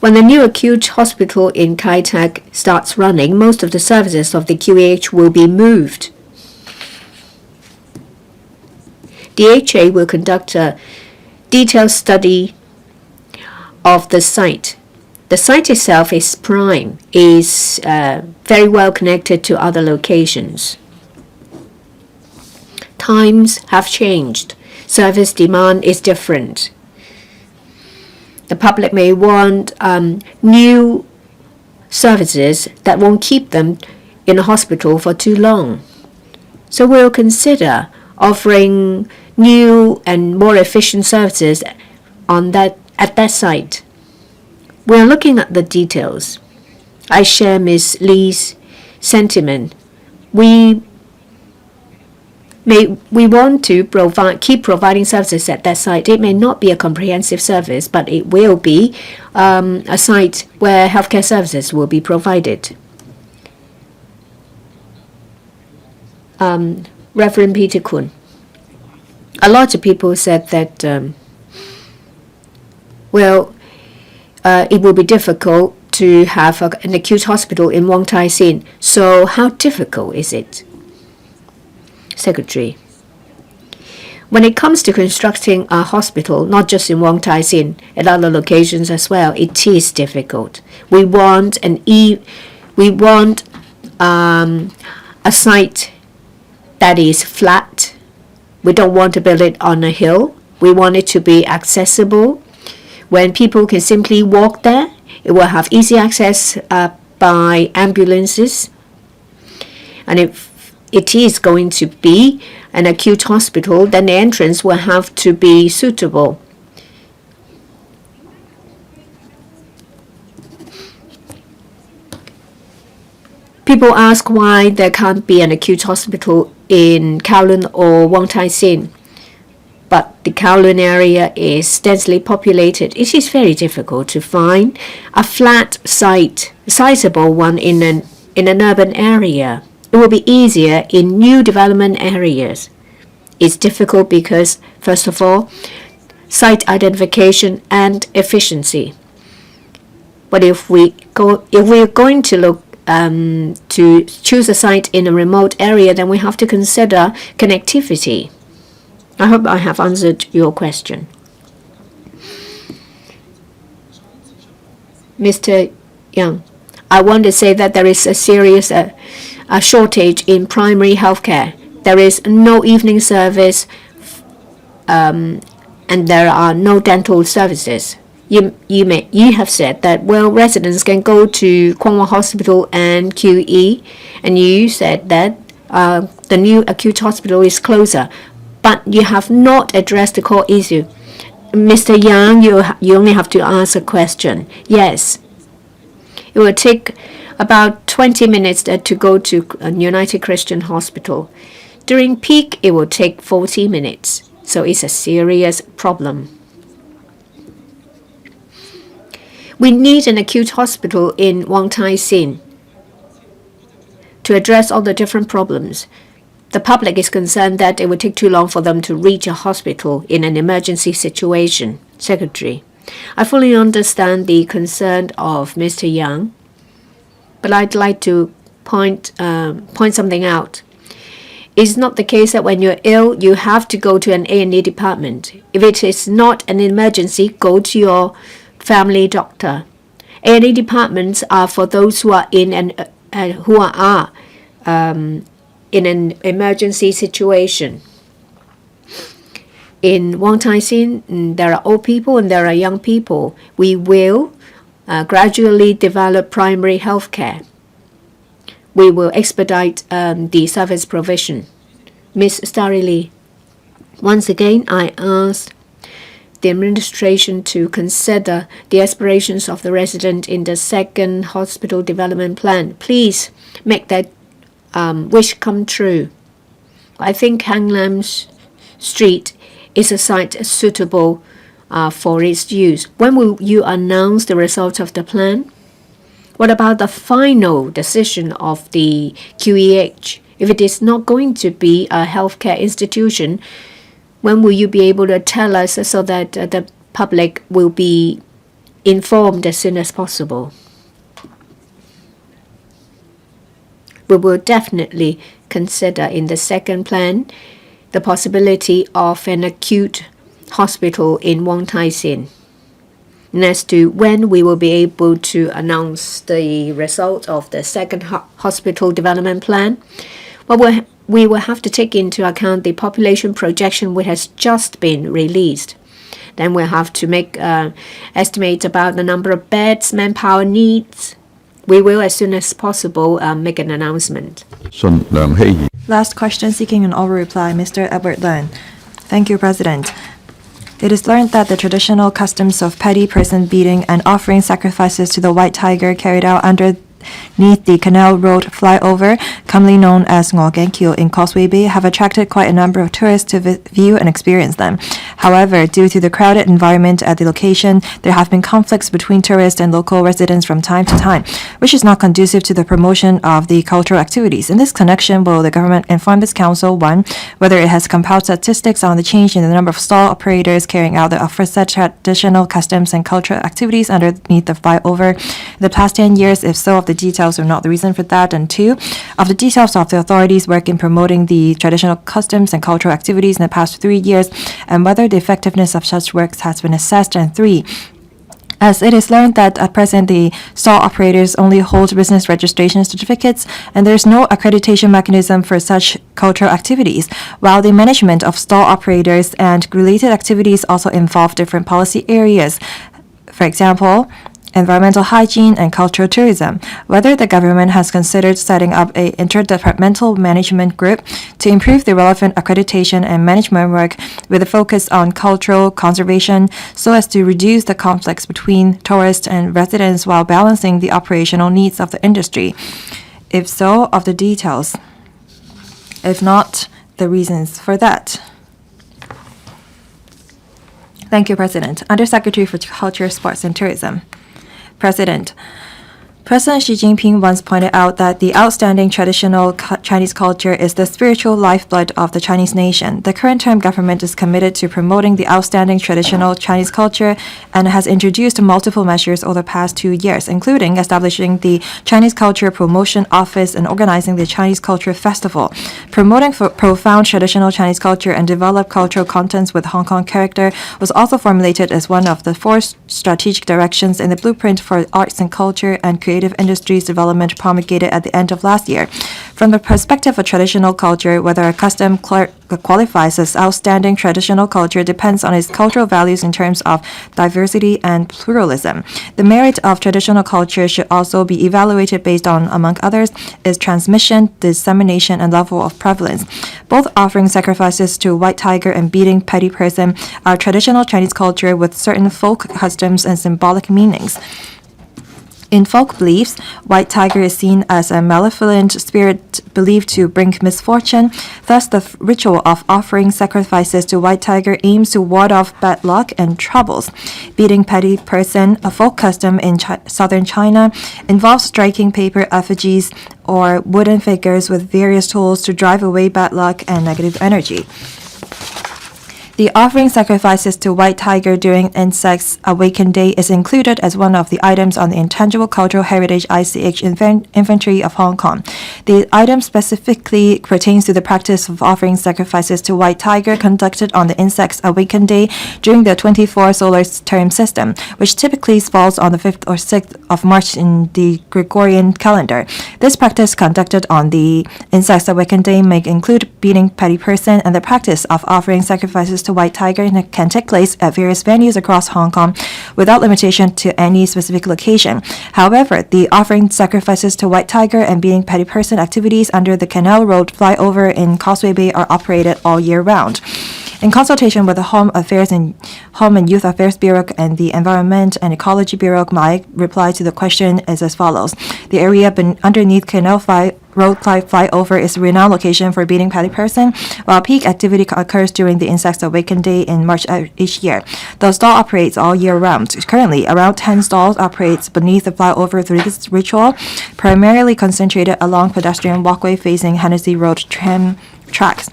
S6: When the new acute hospital in Kai Tak starts running, most of the services of the QEH will be moved. The HA will conduct a detailed study of the site. The site itself is prime, is very well connected to other locations. Times have changed. Service demand is different. The public may want new services that won't keep them in a hospital for too long. So we'll consider offering new and more efficient services at that site. We're looking at the details. I share Ms. Lee's sentiment. We want to keep providing services at that site. It may not be a comprehensive service, but it will be a site where healthcare services will be provided. Reverend Peter Kun. A lot of people said that, it will be difficult to have an acute hospital in Wong Tai Sin. So how difficult is it? Secretary. When it comes to constructing a hospital, not just in Wong Tai Sin, at other locations as well, it is difficult. We want a site that is flat. We don't want to build it on a hill. We want it to be accessible. When people can simply walk there, it will have easy access by ambulances. And if it is going to be an acute hospital, then the entrance will have to be suitable. People ask why there can't be an acute hospital in Kowloon or Wong Tai Sin. But the Kowloon area is densely populated. It is very difficult to find a flat site, a sizable one in an urban area. It will be easier in new development areas. It's difficult because, first of all, site identification and efficiency. But if we're going to look to choose a site in a remote area, then we have to consider connectivity. I hope I have answered your question. Mr. Yang, I want to say that there is a serious shortage in primary healthcare. There is no evening service and there are no dental services. You have said that, residents can go to Kwong Wah Hospital and QE, and you said that the new acute hospital is closer. But you have not addressed the core issue. Mr. Yang, you only have to ask a question. Yes. It will take about 20 minutes to go to a United Christian Hospital. During peak, it will take 40 minutes. So it's a serious problem. We need an acute hospital in Wong Tai Sin to address all the different problems. The public is concerned that it would take too long for them to reach a hospital in an emergency situation. Secretary, I fully understand the concern of Mr. Yang, but I'd like to point something out. It's not the case that when you're ill, you have to go to an A&E department. If it is not an emergency, go to your family doctor. A&E departments are for those who are in an emergency situation. In Wong Tai Sin, there are old people and there are young people. We will gradually develop primary health care. We will expedite the service provision. Ms. Starry Lee, once again, I asked the administration to consider the aspirations of the resident in the second hospital development plan. Please make that wish come true. I think Hang Lam Street is a site suitable for its use. When will you announce the results of the plan? What about the final decision of the QEH? If it is not going to be a healthcare institution, when will you be able to tell us so that the public will be informed as soon as possible. We will definitely consider in the second plan the possibility of an acute hospital in Wong Tai Sin. And as to when we will be able to announce the result of the second hospital development plan, well, we will have to take into account the population projection which has just been released. Then we'll have to make estimates about the number of beds, manpower needs. We will, as soon as possible, make an announcement.
S5: 信梁希怡
S7: Last question seeking an oral reply, Mr. Edward LEUNG. Thank you, President. It is learned that the traditional customs of petty person beating and offering sacrifices to the white tiger carried out underneath the Canal Road flyover, commonly known as Ngo Gen-kyo in Causeway Bay, have attracted quite a number of tourists to view and experience them. However, due to the crowded environment at the location, there have been conflicts between tourists and local residents from time to time, which is not conducive to the promotion of the cultural activities. In this connection, will the government inform this council, 1, whether it has compiled statistics on the change in the number of stall operators carrying out the aforesaid traditional customs and cultural activities underneath the flyover in the past 10 years? If so, of the details or not the reason for that, and 2, of the details of the authorities' work in promoting the traditional customs and cultural activities in the past 3 years, and whether the effectiveness of such works has been assessed, and 3, as it is learned that at present the stall operators only hold business registration certificates and there is no accreditation mechanism for such cultural activities, while the management of stall operators and related activities also involve different policy areas. For example, environmental hygiene and cultural tourism, whether the government has considered setting up an interdepartmental management group to improve the relevant accreditation and management work with a focus on cultural conservation so as to reduce the conflicts between tourists and residents while balancing the operational needs of the industry. If so, of the details. If not, the reasons for that. Thank you, President. Undersecretary for Culture, Sports and Tourism. President Xi Jinping once pointed out that the outstanding traditional Chinese culture is the spiritual lifeblood of the Chinese nation. The current term government is committed to promoting the outstanding traditional Chinese culture and has introduced multiple measures over the past 2 years, including establishing the Chinese Culture Promotion Office and organizing the Chinese Culture Festival. Promoting profound traditional Chinese culture and develop cultural contents with Hong Kong character was also formulated as one of the 4 strategic directions in the blueprint for arts and culture and creative industries development promulgated at the end of last year. From the perspective of traditional culture, whether a custom qualifies as outstanding traditional culture depends on its cultural values in terms of diversity and pluralism. The merit of traditional culture should also be evaluated based on, among others, its transmission, dissemination, and level of prevalence. Both offering sacrifices to white tiger and beating petty person are traditional Chinese culture with certain folk customs and symbolic meanings. In folk beliefs, white tiger is seen as a malevolent spirit believed to bring misfortune. Thus, the ritual of offering sacrifices to white tiger aims to ward off bad luck and troubles. Beating petty person, a folk custom in southern China, involves striking paper effigies or wooden figures with various tools to drive away bad luck and negative energy. The offering sacrifices to white tiger during Insects Awakened Day is included as one of the items on the Intangible Cultural Heritage ICH Inventory of Hong Kong. The item specifically pertains to the practice of offering sacrifices to white tiger conducted on the Insects Awakened Day during the 24 solar term system, which typically falls on the 5th or 6th of March in the Gregorian calendar. This practice conducted on the Insects Awakened Day may include beating petty person, and the practice of offering sacrifices to white tiger can take place at various venues across Hong Kong without limitation to any specific location. However, the offering sacrifices to white tiger and beating petty person activities under the Canal Road flyover in Causeway Bay are operated all year round. In consultation with the Home and Youth Affairs Bureau and the Environment and Ecology Bureau, my reply to the question is as follows. The area underneath Canal Road flyover is a renowned location for beating petty person, while peak activity occurs during the Insects Awakened Day in March each year. The stall operates all year round. Currently, around 10 stalls operates beneath the flyover through this ritual, primarily concentrated along pedestrian walkway facing Hennessy Road tram tracks.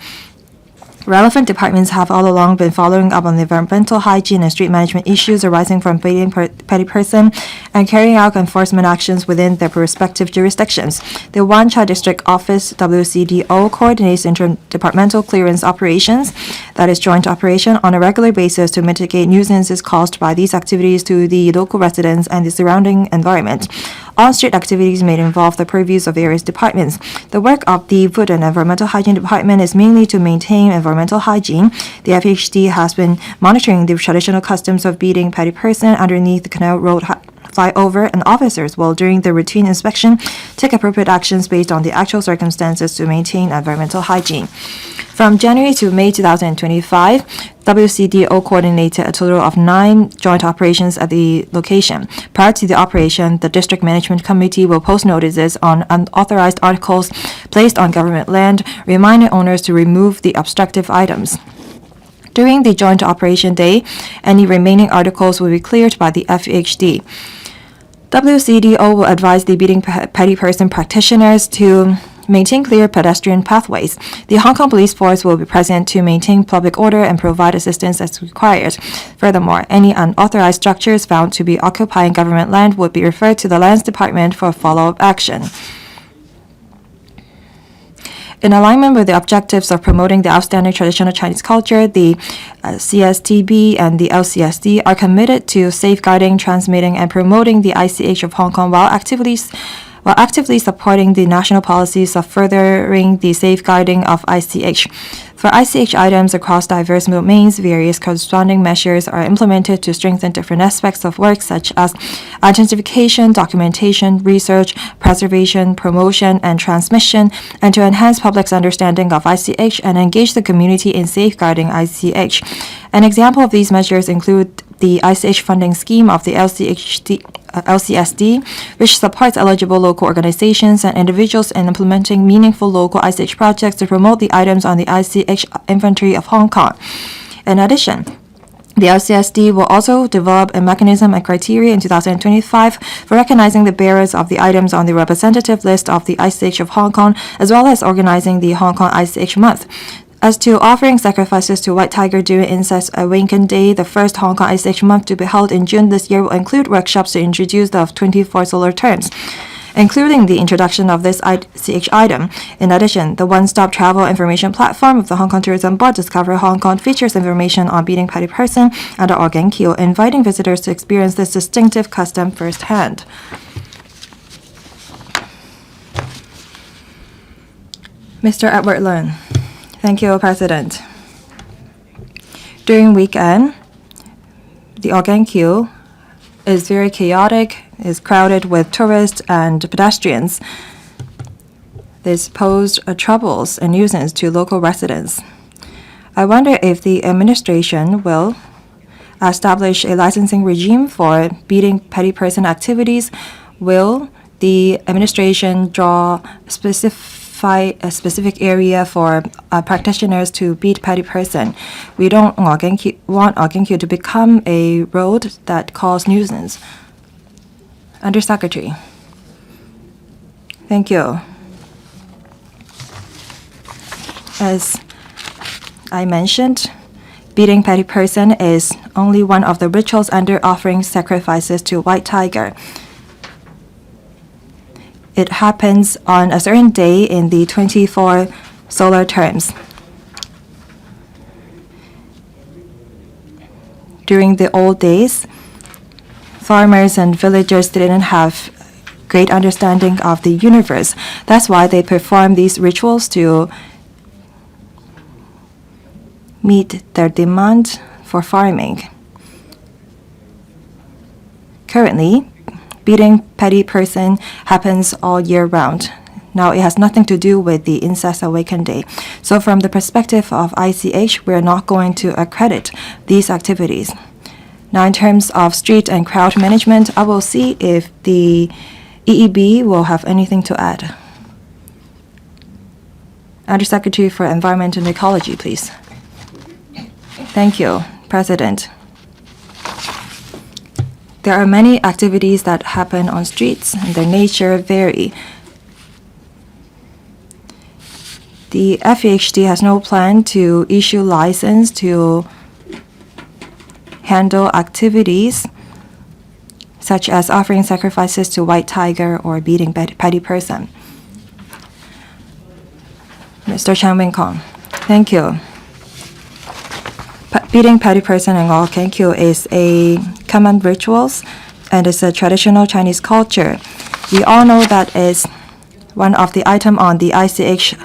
S7: Relevant departments have all along been following up on the environmental hygiene and street management issues arising from beating petty person and carrying out enforcement actions within their respective jurisdictions. The Wan Chai District Office WCDO coordinates interdepartmental clearance operations, that is joint operation, on a regular basis to mitigate nuisances caused by these activities to the local residents and the surrounding environment. On-street activities may involve the purviews of various departments. The work of the Food and Environmental Hygiene Department is mainly to maintain environmental hygiene. The FHD has been monitoring the traditional customs of beating petty person underneath the canal road flyover, and officers will, during the routine inspection, take appropriate actions based on the actual circumstances to maintain environmental hygiene. From January to May 2025, WCDO coordinated a total of 9 joint operations at the location. Prior to the operation, the District Management Committee will post notices on unauthorized articles placed on government land, reminding owners to remove the obstructive items. During the joint operation day, any remaining articles will be cleared by the FHD. WCDO will advise the beating petty person practitioners to maintain clear pedestrian pathways. The Hong Kong Police Force will be present to maintain public order and provide assistance as required. Furthermore, any unauthorized structures found to be occupying government land would be referred to the Lands Department for follow-up action. In alignment with the objectives of promoting the outstanding traditional Chinese culture, the CSTB and the LCSD are committed to safeguarding, transmitting, and promoting the ICH of Hong Kong while actively supporting the national policies of furthering the safeguarding of ICH. For ICH items across diverse domains, various corresponding measures are implemented to strengthen different aspects of work such as identification, documentation, research, preservation, promotion, and transmission, and to enhance public's understanding of ICH and engage the community in safeguarding ICH. An example of these measures include the ICH funding scheme of the LCSD, which supports eligible local organizations and individuals in implementing meaningful local ICH projects to promote the items on the ICH inventory of Hong Kong. In addition, the LCSD will also develop a mechanism and criteria in 2025 for recognizing the bearers of the items on the representative list of the ICH of Hong Kong, as well as organizing the Hong Kong ICH Month. As to offering sacrifices to White Tiger during Incest Awakened Day, the first Hong Kong ICH month to be held in June this year will include workshops to introduce the 24 solar terms, including the introduction of this ICH item. In addition, the one-stop travel information platform of the Hong Kong Tourism Board, Discover Hong Kong, features information on beating petty person and the Organ-Kyo, inviting visitors to experience this distinctive custom firsthand. Mr. Edward LEUNG. Thank you, President. During weekend, the Organ-Kyo is very chaotic, is crowded with tourists and pedestrians. This posed troubles and nuisance to local residents. I wonder if the administration will establish a licensing regime for beating petty person activities. Will the administration draw a specific area for practitioners to beat petty person? We don't want Organ-Kyo to become a road that causes nuisance. Undersecretary. Thank you. As I mentioned, beating petty person is only one of the rituals under offering sacrifices to White Tiger. It happens on a certain day in the 24 solar terms. During the old days, farmers and villagers didn't have great understanding of the universe. That's why they perform these rituals to meet their demand for farming. Currently, beating petty person happens all year round. Now, it has nothing to do with the Incest Awakened Day. So from the perspective of ICH, we're not going to accredit these activities. Now, in terms of street and crowd management, I will see if the EEB will have anything to add. Undersecretary for Environment and Ecology, please. Thank you, President. There are many activities that happen on streets, and their nature vary. The FEHD has no plan to issue license to handle activities such as offering sacrifices to white tiger or beating petty person. Mr. Cheung-wing Kong. Thank you. Beating petty person in Hon Kingsley is a common rituals and is a traditional Chinese culture. We all know that is one of the item on the ICH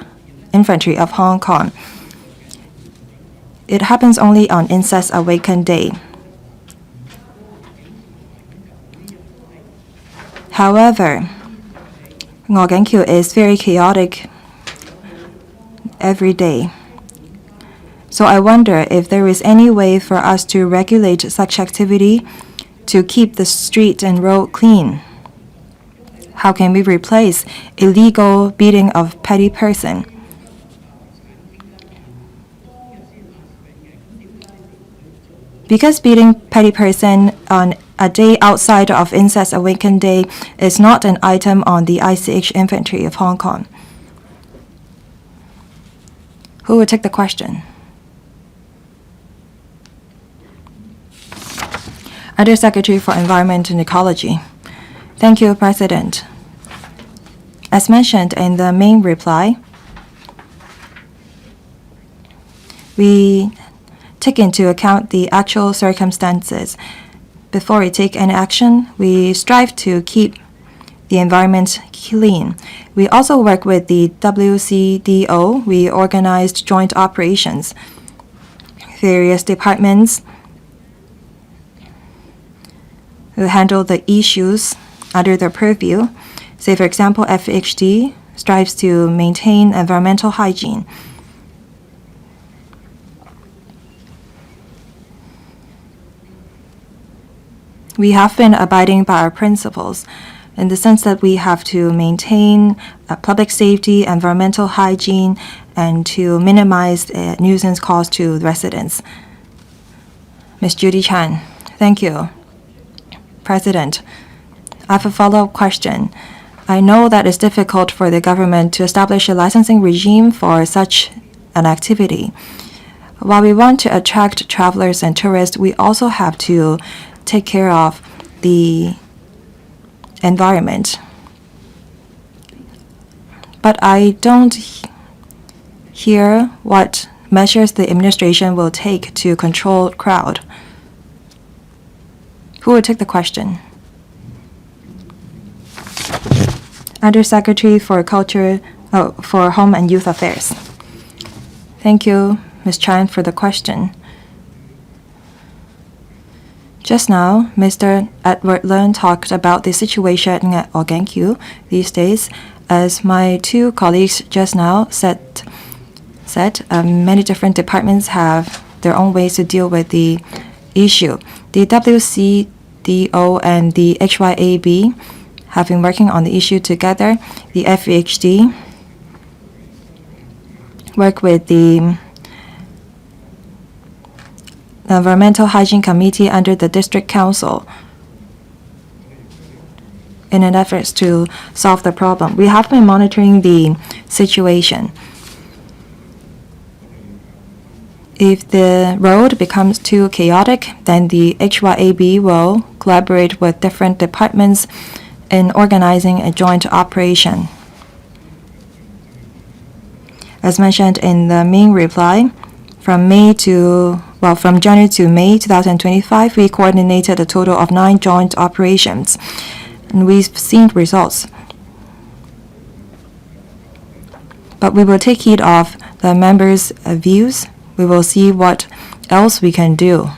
S7: infantry of Hong Kong. It happens only on Incest Awakened Day. However, Hon Kingsley is very chaotic every day. So I wonder if there is any way for us to regulate such activity to keep the street and road clean. How can we replace illegal beating of petty person? Because beating petty person on a day outside of Incest Awakened Day is not an item on the ICH infantry of Hong Kong. Who will take the question? Undersecretary for Environment and Ecology. Thank you, President. As mentioned in the main reply, we take into account the actual circumstances. Before we take any action, we strive to keep the environment clean. We also work with the WCDO. We organized joint operations. Various departments who handle the issues under their purview. Say, for example, FHD strives to maintain environmental hygiene. We have been abiding by our principles in the sense that we have to maintain public safety, environmental hygiene, and to minimize nuisance caused to residents. Ms. Judy Chan, thank you. President, I have a follow-up question. I know that it's difficult for the government to establish a licensing regime for such an activity. While we want to attract travelers and tourists, we also have to take care of the environment. But I don't hear what measures the administration will take to control crowd. Who will take the question? Undersecretary for for Home and Youth Affairs. Thank you, Ms. Chan, for the question. Just now, Mr. Edward LEUNG talked about the situation at Hon Kingsley these days. As my two colleagues just now said, many different departments have their own ways to deal with the issue. The WCDO and the HYAB have been working on the issue together. The FEHD work with the Environmental Hygiene Committee under the District Council in an effort to solve the problem. We have been monitoring the situation. If the road becomes too chaotic, then the HYAB will collaborate with different departments in organizing a joint operation. As mentioned in the main reply, from January to May 2025, we coordinated a total of 9 joint operations, and we've seen results. But we will take heed of the members' views. We will see what else we can do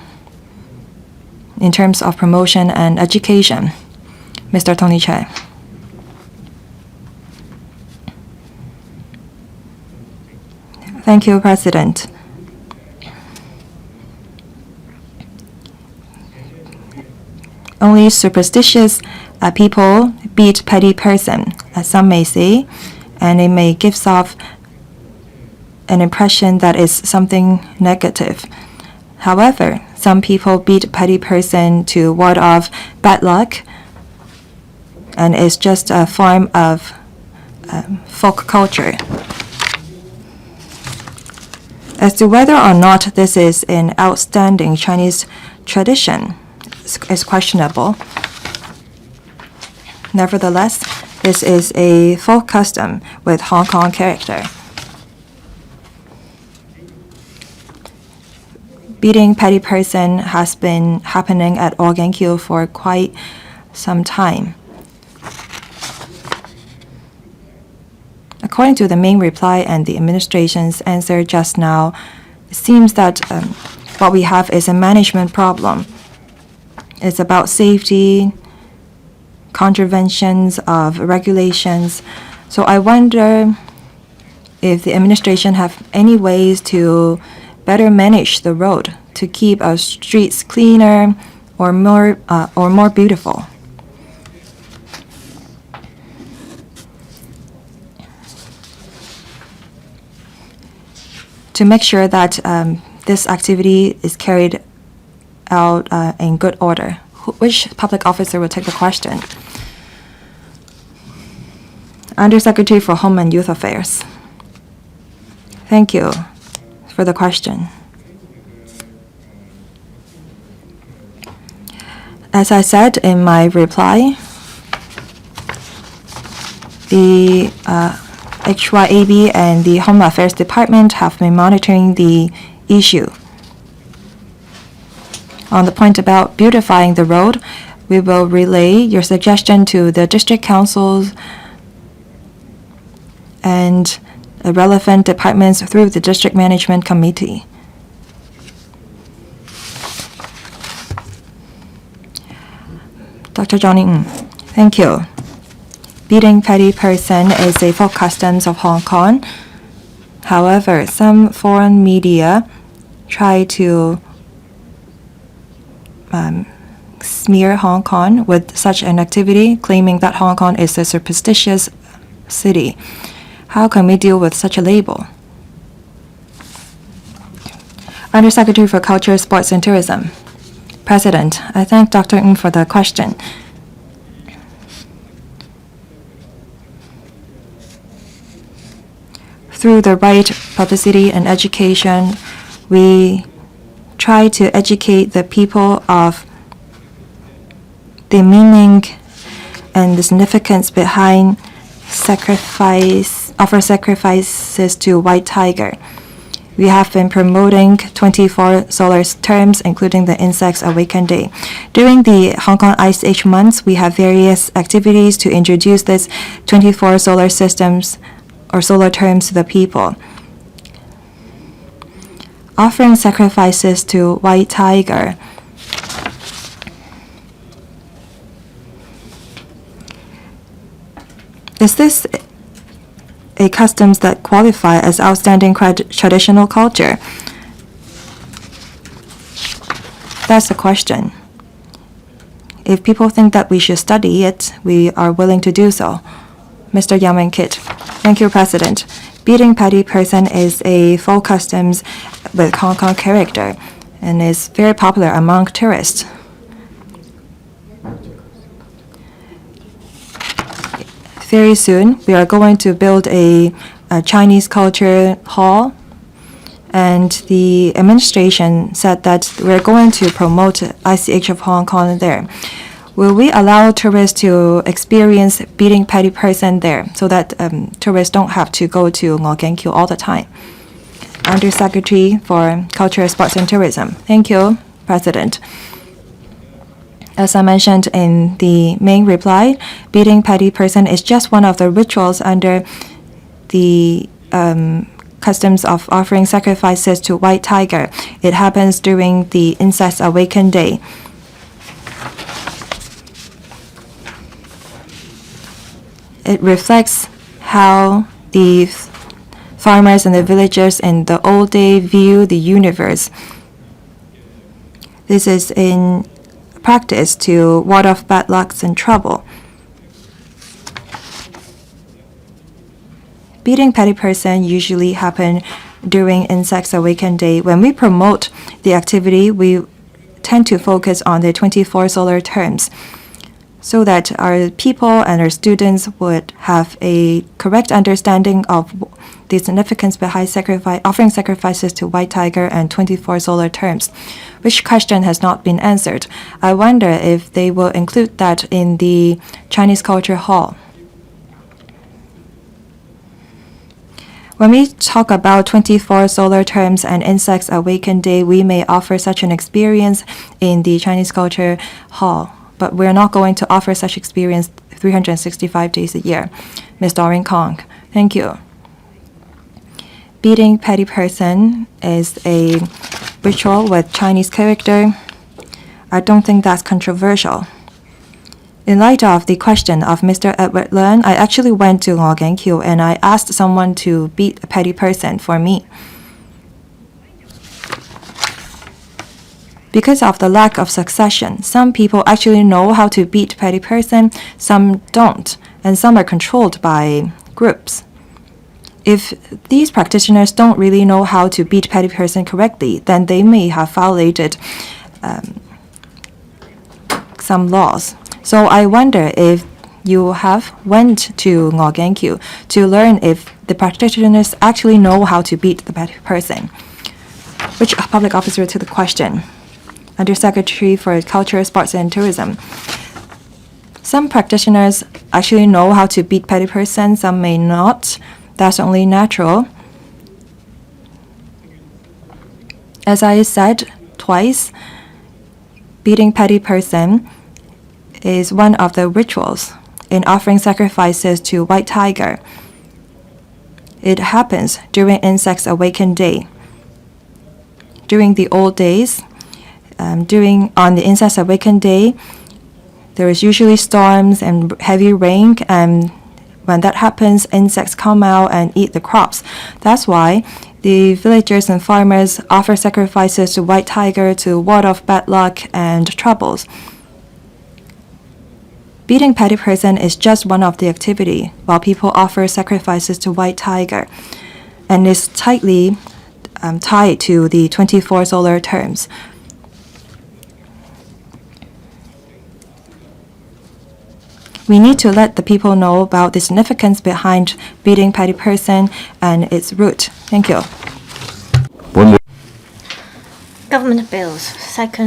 S7: in terms of promotion and education. Mr. Tony Che. Thank you, President. Only superstitious people beat petty person, as some may say, and it may give off an impression that is something negative. However, some people beat petty person to ward off bad luck, and it's just a form of folk culture. As to whether or not this is an outstanding Chinese tradition is questionable. Nevertheless, this is a folk custom with Hong Kong character. Beating petty person has been happening at Organ-Q for quite some time. According to the main reply and the administration's answer just now, it seems that what we have is a management problem. It's about safety, contraventions of regulations. So I wonder if the administration have any ways to better manage the road to keep our streets cleaner or more beautiful. To make sure that this activity is carried out in good order. Which public officer will take the question? Undersecretary for Home and Youth Affairs. Thank you for the question. As I said in my reply, the HYAB and the Home Affairs Department have been monitoring the issue. On the point about beautifying the road, we will relay your suggestion to the district councils and relevant departments through the district management committee. Dr. Johnny Ng, thank you. Beating petty person is a folk customs of Hong Kong. However, some foreign media try to smear Hong Kong with such an activity, claiming that Hong Kong is a superstitious city. How can we deal with such a label? Undersecretary for Culture, Sports and Tourism. President, I thank Dr. Ng for the question. Through the right publicity and education, we try to educate the people of the meaning and the significance behind offer sacrifices to white tiger. We have been promoting 24 solar terms, including the Insects Awaken Day. During the Hong Kong Ice Age months, we have various activities to introduce this 24 solar systems or solar terms to the people. Offering sacrifices to white tiger. Is this a customs that qualify as outstanding traditional culture? That's the question. If people think that we should study it, we are willing to do so. Mr. YANG Wing-kit. Thank you, President. Beating petty person is a folk customs with Hong Kong character and is very popular among tourists. Very soon, we are going to build a Chinese culture hall, and the administration said that we're going to promote ICH of Hong Kong there. Will we allow tourists to experience beating petty person there so that tourists don't have to go to Organ-Q all the time? Undersecretary for Culture, Sports and Tourism. Thank you, President. As I mentioned in the main reply, beating petty person is just one of the rituals under the customs of offering sacrifices to white tiger. It happens during the Insects Awaken Day. It reflects how the farmers and the villagers in the old day view the universe. This is in practice to ward off bad lucks and trouble. Beating petty person usually happen during Insects Awaken Day. When we promote the activity, we tend to focus on the 24 solar terms. so that our people and our students would have a correct understanding of the significance behind offering sacrifices to White Tiger and 24 solar terms. Which question has not been answered? I wonder if they will include that in the Chinese Culture Hall. When we talk about 24 solar terms and insects awaken day, we may offer such an experience in the Chinese Culture Hall, but we're not going to offer such experience 365 days a year. Ms. Hon Kong, thank you. Beating petty person is a ritual with Chinese character. I don't think that's controversial. In light of the question of Mr. Edward LEUNG, I actually went to Hon Kingsley and I asked someone to beat a petty person for me. Because of the lack of succession, some people actually know how to beat a petty person, some don't, and some are controlled by groups. If these practitioners don't really know how to beat petty person correctly, then they may have violated some laws. So I wonder if you have went to Hon Kingsley to learn if the practitioners actually know how to beat the petty person. Which public officer to the question? Undersecretary for Culture, Sports and Tourism. Some practitioners actually know how to beat petty person, some may not. That's only natural. As I said twice, beating petty person is one of the rituals in offering sacrifices to White Tiger. It happens during Insects Awaken Day. During the old days, on the Insects Awaken Day, there is usually storms and heavy rain, and when that happens, insects come out and eat the crops. That's why the villagers and farmers offer sacrifices to White Tiger to ward off bad luck and troubles. Beating petty person is just one of the activity, while people offer sacrifices to White Tiger, and is tightly tied to the 24 solar terms. We need to let the people know about the significance behind beating petty person and its root. Thank you.
S1: Government bills. Second.